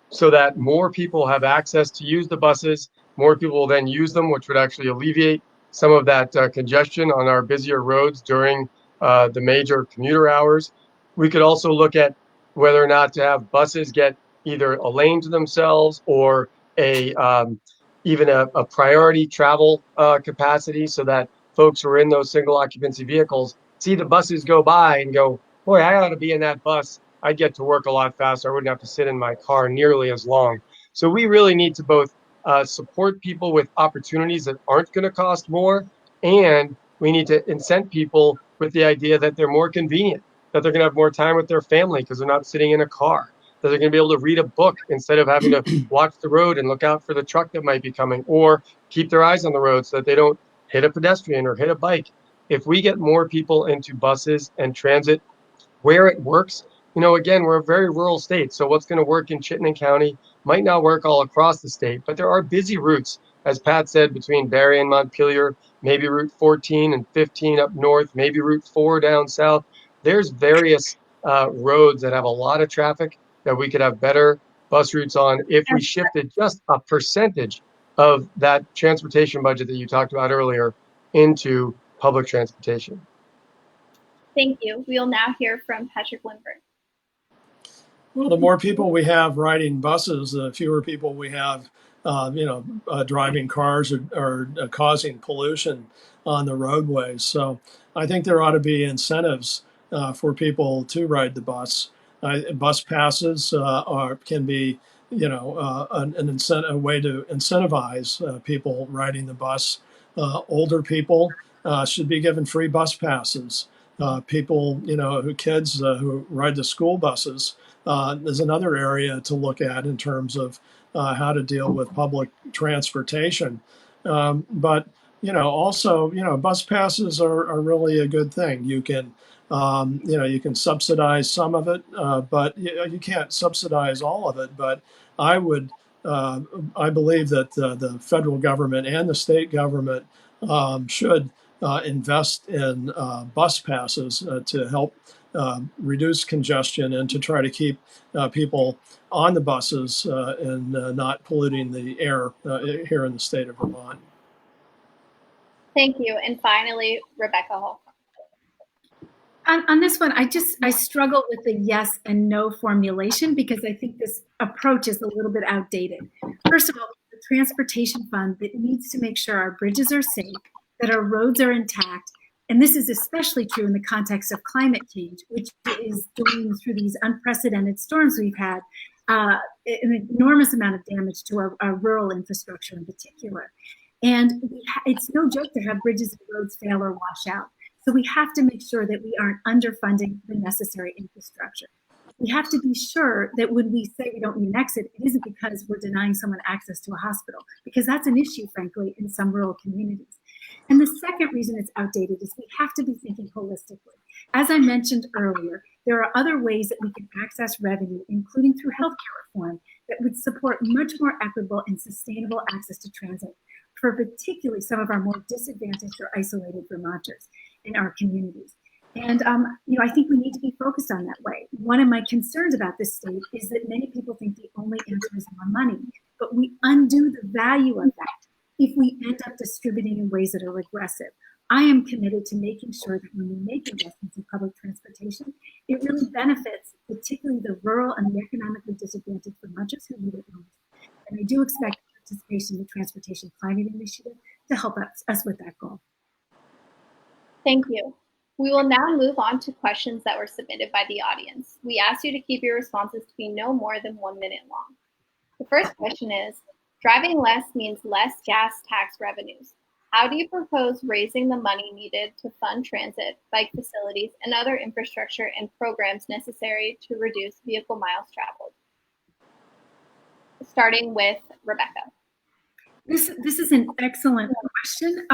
so that more people have access to use the buses, more people will then use them, which would actually alleviate some of that congestion on our busier roads during the major commuter hours. We could also look at whether or not to have buses get either a lane to themselves or even a priority travel capacity, so that folks who are in those single occupancy vehicles see the buses go by and go, boy, I ought to be in that bus. I'd get to work a lot faster. I wouldn't have to sit in my car nearly as long. So we really need to both support people with opportunities that aren't going to cost more, and we need to incent people with the idea that they're more convenient, that they're going to have more time with their family because they're not sitting in a car, that they're going to be able to read a book instead of having to watch the road and look out for the truck that might be coming, or keep their eyes on the road so that they don't hit a pedestrian or hit a bike. If we get more people into buses and transit where it works, again, we're a very rural state. So what's going to work in Chittenden County might not work all across the state, but there are busy routes, as Pat said, between Barre and Montpelier, maybe Route 14 and 15 up north, maybe Route 4 down south. There's various roads that have a lot of traffic that we could have better bus routes on if we shifted just a percentage of that transportation budget that you talked about earlier into public transportation. Thank you. We'll now hear from Patrick Winburn. Well, the more people we have riding buses, the fewer people we have, driving cars or causing pollution on the roadways. So I think there ought to be incentives for people to ride the bus. Bus passes can be, a way to incentivize people riding the bus. Older people should be given free bus passes. People, kids who ride the school buses is another area to look at in terms of how to deal with public transportation. But also, bus passes are really a good thing. You can, you can subsidize some of it, but you can't subsidize all of it. But I believe that the federal government and the state government should invest in bus passes to help reduce congestion and to try to keep people on the buses and not polluting the air here in the state of Vermont. Thank you. And finally, Rebecca Holcomb. On this one, I struggle with the yes and no formulation because I think this approach is a little bit outdated. First of all, the transportation fund that needs to make sure our bridges are safe, that our roads are intact. And this is especially true in the context of climate change, which is going through these unprecedented storms we've had, an enormous amount of damage to our rural infrastructure in particular. And it's no joke to have bridges and roads fail or wash out. So we have to make sure that we aren't underfunding the necessary infrastructure. We have to be sure that when we say we don't need an exit, it isn't because we're denying someone access to a hospital, because that's an issue, frankly, in some rural communities. And the second reason it's outdated is we have to be thinking holistically. As I mentioned earlier, there are other ways that we can access revenue, including through healthcare reform, that would support much more equitable and sustainable access to transit for particularly some of our more disadvantaged or isolated Vermonters in our communities. And I think we need to be focused on that way. One of my concerns about this state is that many people think the only answer is more money, but we undo the value of that if we end up distributing in ways that are regressive. I am committed to making sure that when we make investments in public transportation, it really benefits particularly the rural and the economically disadvantaged Vermonters who need it most. And I do expect participation in the Transportation Climate Initiative to help us with that goal. Thank you. We will now move on to questions that were submitted by the audience. We ask you to keep your responses to be no more than 1 minute long. The first question is, driving less means less gas tax revenues. How do you propose raising the money needed to fund transit, bike facilities, and other infrastructure and programs necessary to reduce vehicle miles traveled? Starting with Rebecca. This is an excellent question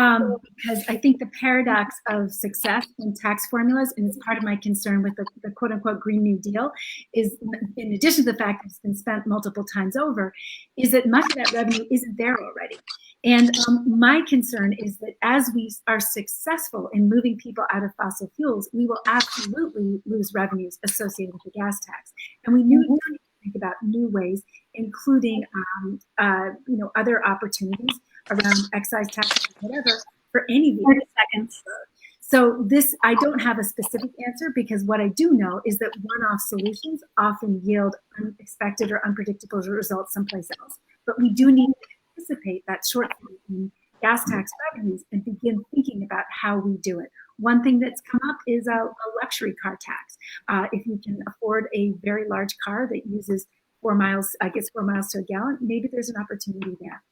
because I think the paradox of success in tax formulas, and it's part of my concern with the quote unquote Green New Deal, is in addition to the fact that it's been spent multiple times over, is that much of that revenue isn't there already. And my concern is that as we are successful in moving people out of fossil fuels, we will absolutely lose revenues associated with the gas tax. And we need to think about new ways, including other opportunities around excise taxes, whatever, for any vehicle. 30 seconds. So I don't have a specific answer, because what I do know is that one-off solutions often yield unexpected or unpredictable results someplace else. But we do need to anticipate that shortfall in gas tax revenues and begin thinking about how we do it. One thing that's come up is a luxury car tax. If you can afford a very large car that uses 4 miles to a gallon, maybe there's an opportunity there.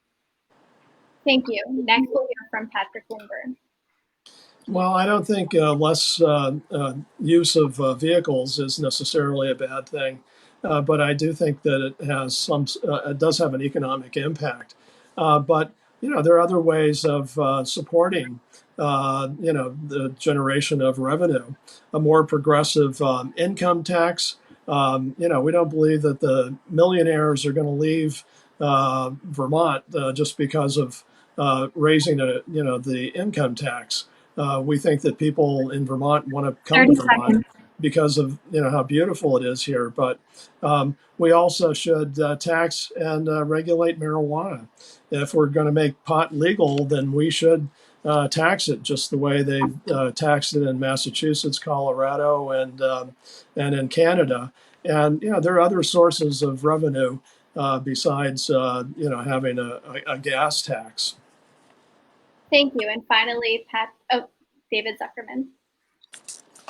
Thank you. Next, we'll hear from Patrick Winburn. Well, I don't think less use of vehicles is necessarily a bad thing, but I do think that it has it does have an economic impact. But there are other ways of supporting the generation of revenue. A more progressive income tax. We don't believe that the millionaires are going to leave Vermont just because of raising the income tax. We think that people in Vermont want to come to Vermont because of how beautiful it is here. But we also should tax and regulate marijuana. If we're going to make pot legal, then we should tax it just the way they taxed it in Massachusetts, Colorado, and in Canada. And there are other sources of revenue besides having a gas tax. Thank you. And finally, David Zuckerman.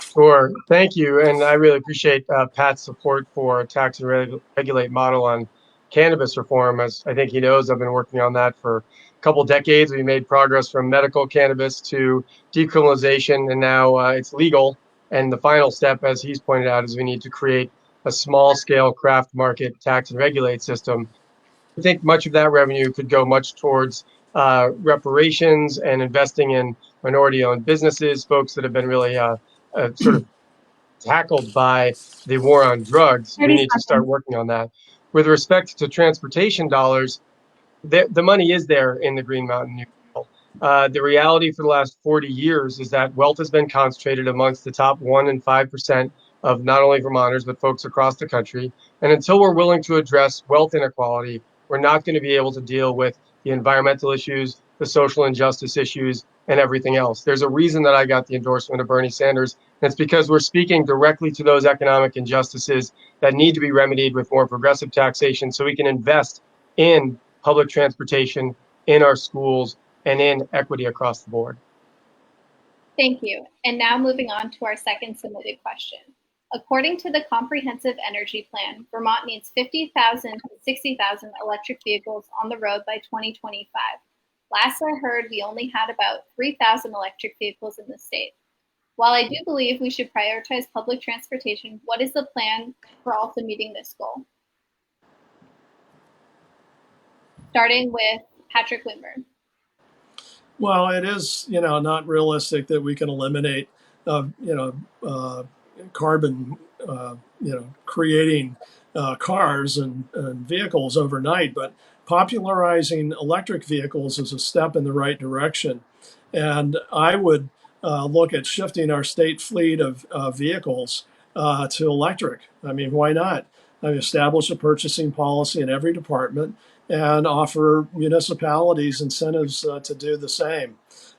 Sure. Thank you. And I really appreciate Pat's support for a tax and regulate model on cannabis reform. As I think he knows, I've been working on that for a couple decades. We made progress from medical cannabis to decriminalization, and now it's legal. And the final step, as he's pointed out, is we need to create a small-scale craft market tax and regulate system. I think much of that revenue could go much towards reparations and investing in minority-owned businesses, folks that have been really sort of tackled by the war on drugs. We need to start working on that. With respect to transportation dollars, the money is there in the Green Mountain New Deal. The reality for the last 40 years is that wealth has been concentrated amongst the top 1% and 5% of not only Vermonters, but folks across the country. And until we're willing to address wealth inequality, we're not going to be able to deal with the environmental issues, the social injustice issues, and everything else. There's a reason that I got the endorsement of Bernie Sanders, and it's because we're speaking directly to those economic injustices that need to be remedied with more progressive taxation so we can invest in public transportation, in our schools, and in equity across the board. Thank you. And now moving on to our second submitted question. According to the Comprehensive Energy Plan, Vermont needs 50,000 to 60,000 electric vehicles on the road by 2025. Last I heard, we only had about 3,000 electric vehicles in the state. While I do believe we should prioritize public transportation, what is the plan for also meeting this goal? Starting with Patrick Winburn. Well, it is, not realistic that we can eliminate, carbon, creating cars and vehicles overnight. But popularizing electric vehicles is a step in the right direction. And I would look at shifting our state fleet of vehicles to electric. I mean, why not? Establish a purchasing policy in every department and offer municipalities incentives to do the same.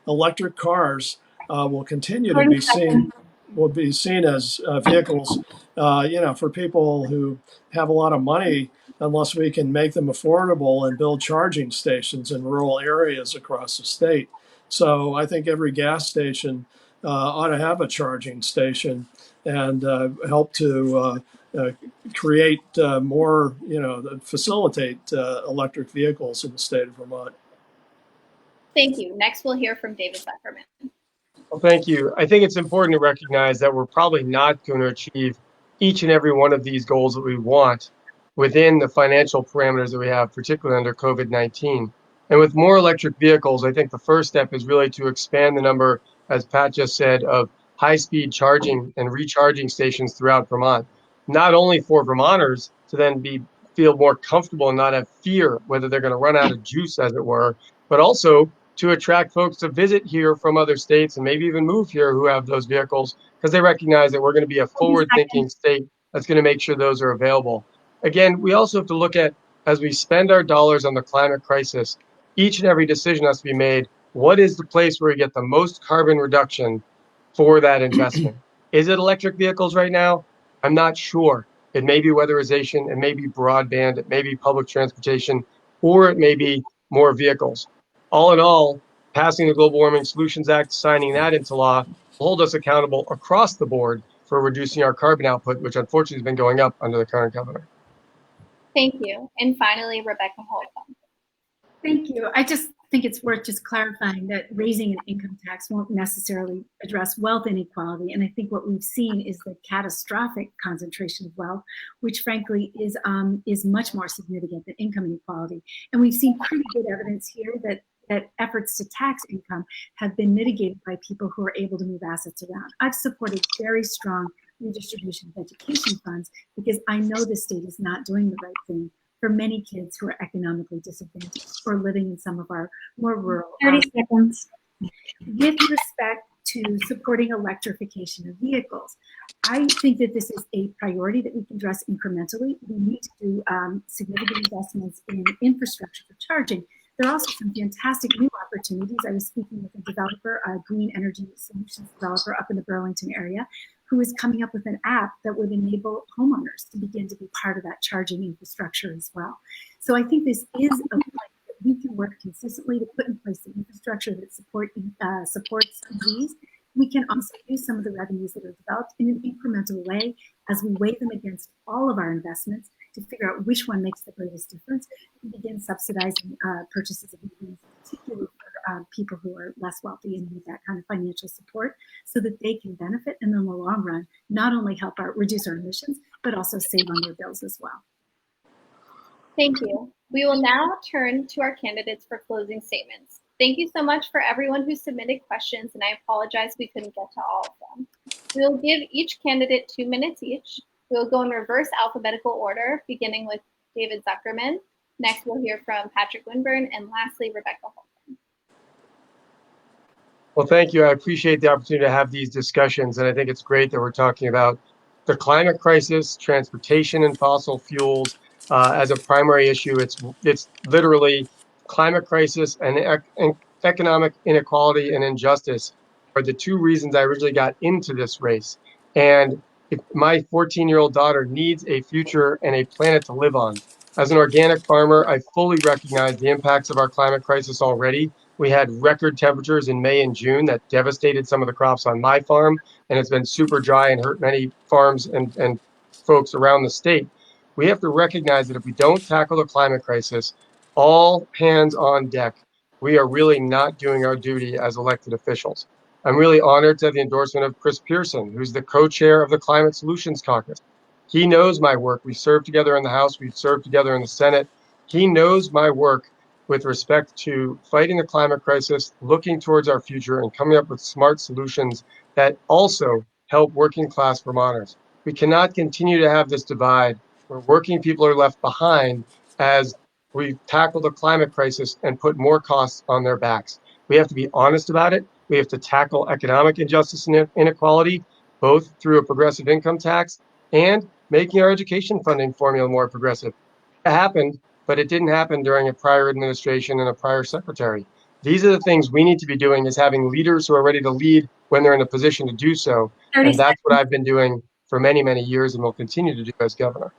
Electric cars will continue to be seen as vehicles, for people who have a lot of money, unless we can make them affordable and build charging stations in rural areas across the state. So I think every gas station ought to have a charging station and help to create more, facilitate electric vehicles in the state of Vermont. Thank you. Next, we'll hear from David Zuckerman. Well, thank you. I think it's important to recognize that we're probably not going to achieve each and every one of these goals that we want within the financial parameters that we have, particularly under COVID-19. And with more electric vehicles, I think the first step is really to expand the number, as Pat just said, of high-speed charging and recharging stations throughout Vermont. Not only for Vermonters to then feel more comfortable and not have fear whether they're going to run out of juice, as it were, but also to attract folks to visit here from other states and maybe even move here who have those vehicles, because they recognize that we're going to be a forward-thinking state that's going to make sure those are available. Again, we also have to look at, as we spend our dollars on the climate crisis, each and every decision has to be made. What is the place where we get the most carbon reduction for that investment? Is it electric vehicles right now? I'm not sure. It may be weatherization, it may be broadband, it may be public transportation, or it may be more vehicles. All in all, passing the Global Warming Solutions Act, signing that into law, will hold us accountable across the board for reducing our carbon output, which unfortunately has been going up under the current governor. Thank you. And finally, Rebecca Holcomb. Thank you. I just think it's worth just clarifying that raising an income tax won't necessarily address wealth inequality. And I think what we've seen is the catastrophic concentration of wealth, which frankly is much more significant than income inequality. And we've seen pretty good evidence here that efforts to tax income have been mitigated by people who are able to move assets around. I've supported very strong redistribution of education funds because I know the state is not doing the right thing for many kids who are economically disadvantaged or living in some of our more rural 30 seconds. With respect to supporting electrification of vehicles, I think that this is a priority that we can address incrementally. We need to do significant investments in infrastructure for charging. There are also some fantastic new opportunities. I was speaking with a developer, a green energy solutions developer up in the Burlington area, who is coming up with an app that would enable homeowners to begin to be part of that charging infrastructure as well. So I think this is a place that we can work consistently to put in place the infrastructure that supports EVs. We can also use some of the revenues that are developed in an incremental way as we weigh them against all of our investments to figure out which one makes the greatest difference and begin subsidizing purchases of EVs, particularly for people who are less wealthy and need that kind of financial support so that they can benefit and in the long run, not only help reduce our emissions, but also save on their bills as well. Thank you. We will now turn to our candidates for closing statements. Thank you so much for everyone who submitted questions, and I apologize we couldn't get to all of them. We'll give each candidate 2 minutes each. We'll go in reverse alphabetical order, beginning with David Zuckerman. Next, we'll hear from Patrick Winburn, and lastly, Rebecca Holcomb. Well, thank you. I appreciate the opportunity to have these discussions, and I think it's great that we're talking about the climate crisis, transportation and fossil fuels as a primary issue. It's literally climate crisis and economic inequality and injustice are the two reasons I originally got into this race. And if my 14-year-old daughter needs a future and a planet to live on. As an organic farmer, I fully recognize the impacts of our climate crisis already, We had record temperatures in May and June that devastated some of the crops on my farm, and it's been super dry and hurt many farms and folks around the state. We have to recognize that if we don't tackle the climate crisis, all hands on deck, we are really not doing our duty as elected officials. I'm really honored to have the endorsement of Chris Pearson, who's the co-chair of the Climate Solutions Caucus. He knows my work. We served together in the House. We've served together in the Senate. He knows my work with respect to fighting the climate crisis, looking towards our future, and coming up with smart solutions that also help working class Vermonters. We cannot continue to have this divide where working people are left behind as we tackle the climate crisis and put more costs on their backs. We have to be honest about it. We have to tackle economic injustice and inequality, both through a progressive income tax and making our education funding formula more progressive. It happened, but it didn't happen during a prior administration and a prior secretary. These are the things we need to be doing, is having leaders who are ready to lead when they're in a position to do so. And that's what I've been doing for many, many years and will continue to do as governor.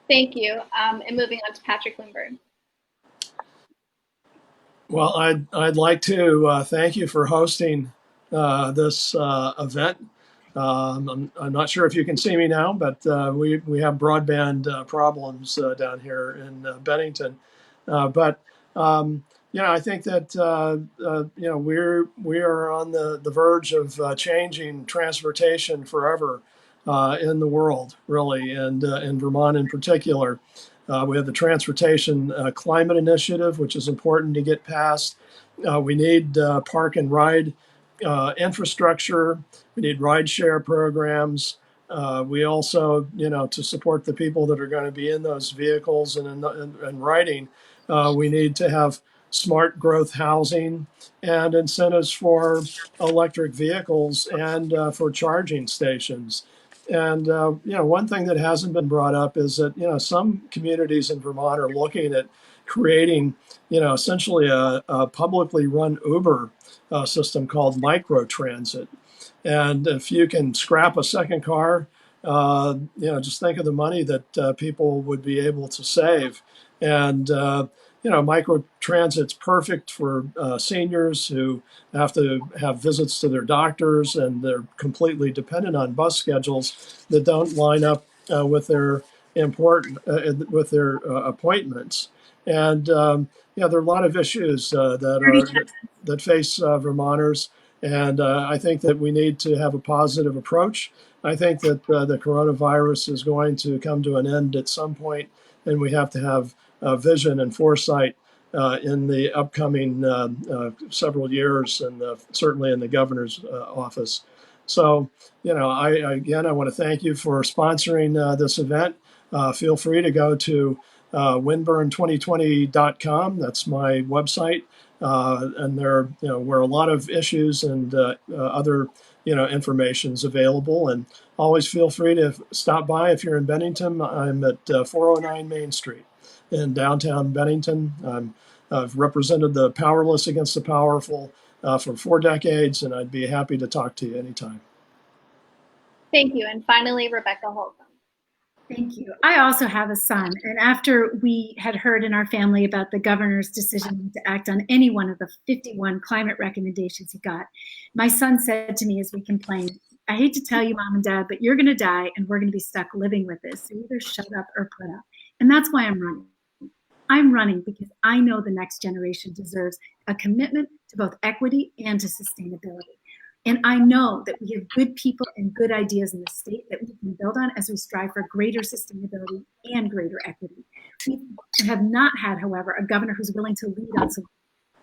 Thank you. And moving on to Patrick Winburn. Well, I'd like to thank you for hosting this event. I'm not sure if you can see me now, but we have broadband problems down here in Bennington. But I think that we are on the verge of changing transportation forever in the world, really, and in Vermont in particular. We have the Transportation Climate Initiative, which is important to get passed. We need park and ride infrastructure. We need rideshare programs. We also, to support the people that are going to be in those vehicles and riding, we need to have smart growth housing and incentives for electric vehicles and for charging stations. And, one thing that hasn't been brought up is that, some communities in Vermont are looking at creating, essentially a publicly run Uber system called microtransit. And if you can scrap a second car, just think of the money that people would be able to save. And, microtransit's perfect for seniors who have to have visits to their doctors and they're completely dependent on bus schedules that don't line up with their appointments. And, there are a lot of issues that face Vermonters. And I think that we need to have a positive approach. I think that the coronavirus is going to come to an end at some point, and we have to have vision and foresight in the upcoming several years, and certainly in the governor's office. So, I want to thank you for sponsoring this event. Feel free to go to winburn2020.com. That's my website. And there where a lot of issues and other information is available. And always feel free to stop by if you're in Bennington. I'm at 409 Main Street in downtown Bennington. I've represented the powerless against the powerful for 4 decades, and I'd be happy to talk to you anytime. Thank you. And finally, Rebecca Holcomb. Thank you. I also have a son, and after we had heard in our family about the governor's decision to act on any one of the 51 climate recommendations he got, my son said to me as we complained, "I hate to tell you, Mom and Dad, but you're going to die and we're going to be stuck living with this. So either shut up or put up." And that's why I'm running. I'm running because I know the next generation deserves a commitment to both equity and to sustainability. And I know that we have good people and good ideas in the state that we can build on as we strive for greater sustainability and greater equity. We have not had, however, a governor who's willing to lead on something.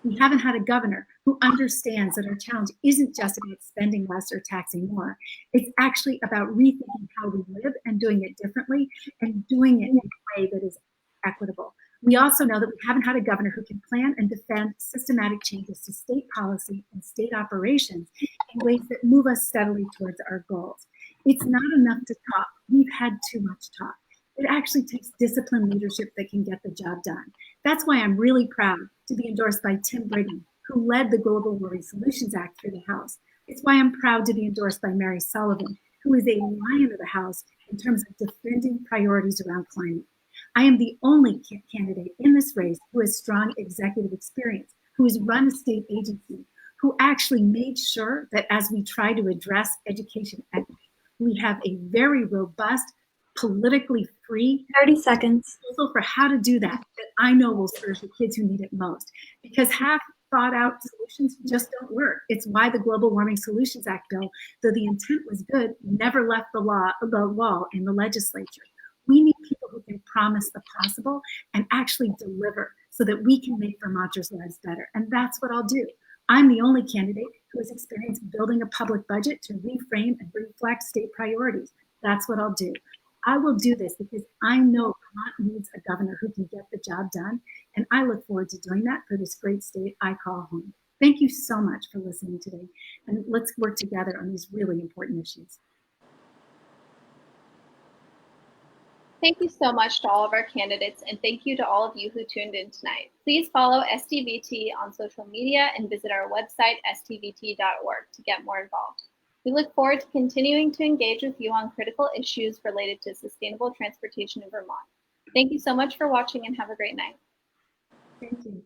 We haven't had a governor who understands that our challenge isn't just about spending less or taxing more. It's actually about rethinking how we live and doing it differently and doing it in a way that is equitable. We also know that we haven't had a governor who can plan and defend systematic changes to state policy and state operations in ways that move us steadily towards our goals. It's not enough to talk. We've had too much talk. It actually takes disciplined leadership that can get the job done. That's why I'm really proud to be endorsed by Tim Brigham, who led the Global Warming Solutions Act through the House. It's why I'm proud to be endorsed by Mary Sullivan, who is a lion of the House in terms of defending priorities around climate. I am the only candidate in this race who has strong executive experience, who has run a state agency, who actually made sure that as we try to address education equity, we have a very robust, politically free 30 seconds. proposal for how to do that I know will serve the kids who need it most. Because half thought out solutions just don't work. It's why the Global Warming Solutions Act bill, though the intent was good, never left the wall in the legislature. We need people who can promise the possible and actually deliver so that we can make Vermonters' lives better. And that's what I'll do. I'm the only candidate who has experience building a public budget to reframe and reflect state priorities. That's what I'll do. I will do this because I know Vermont needs a governor who can get the job done, and I look forward to doing that for this great state I call home. Thank you so much for listening today, and let's work together on these really important issues. Thank you so much to all of our candidates, and thank you to all of you who tuned in tonight. Please follow STVT on social media and visit our website, stvt.org, to get more involved. We look forward to continuing to engage with you on critical issues related to sustainable transportation in Vermont. Thank you so much for watching and have a great night. Thank you.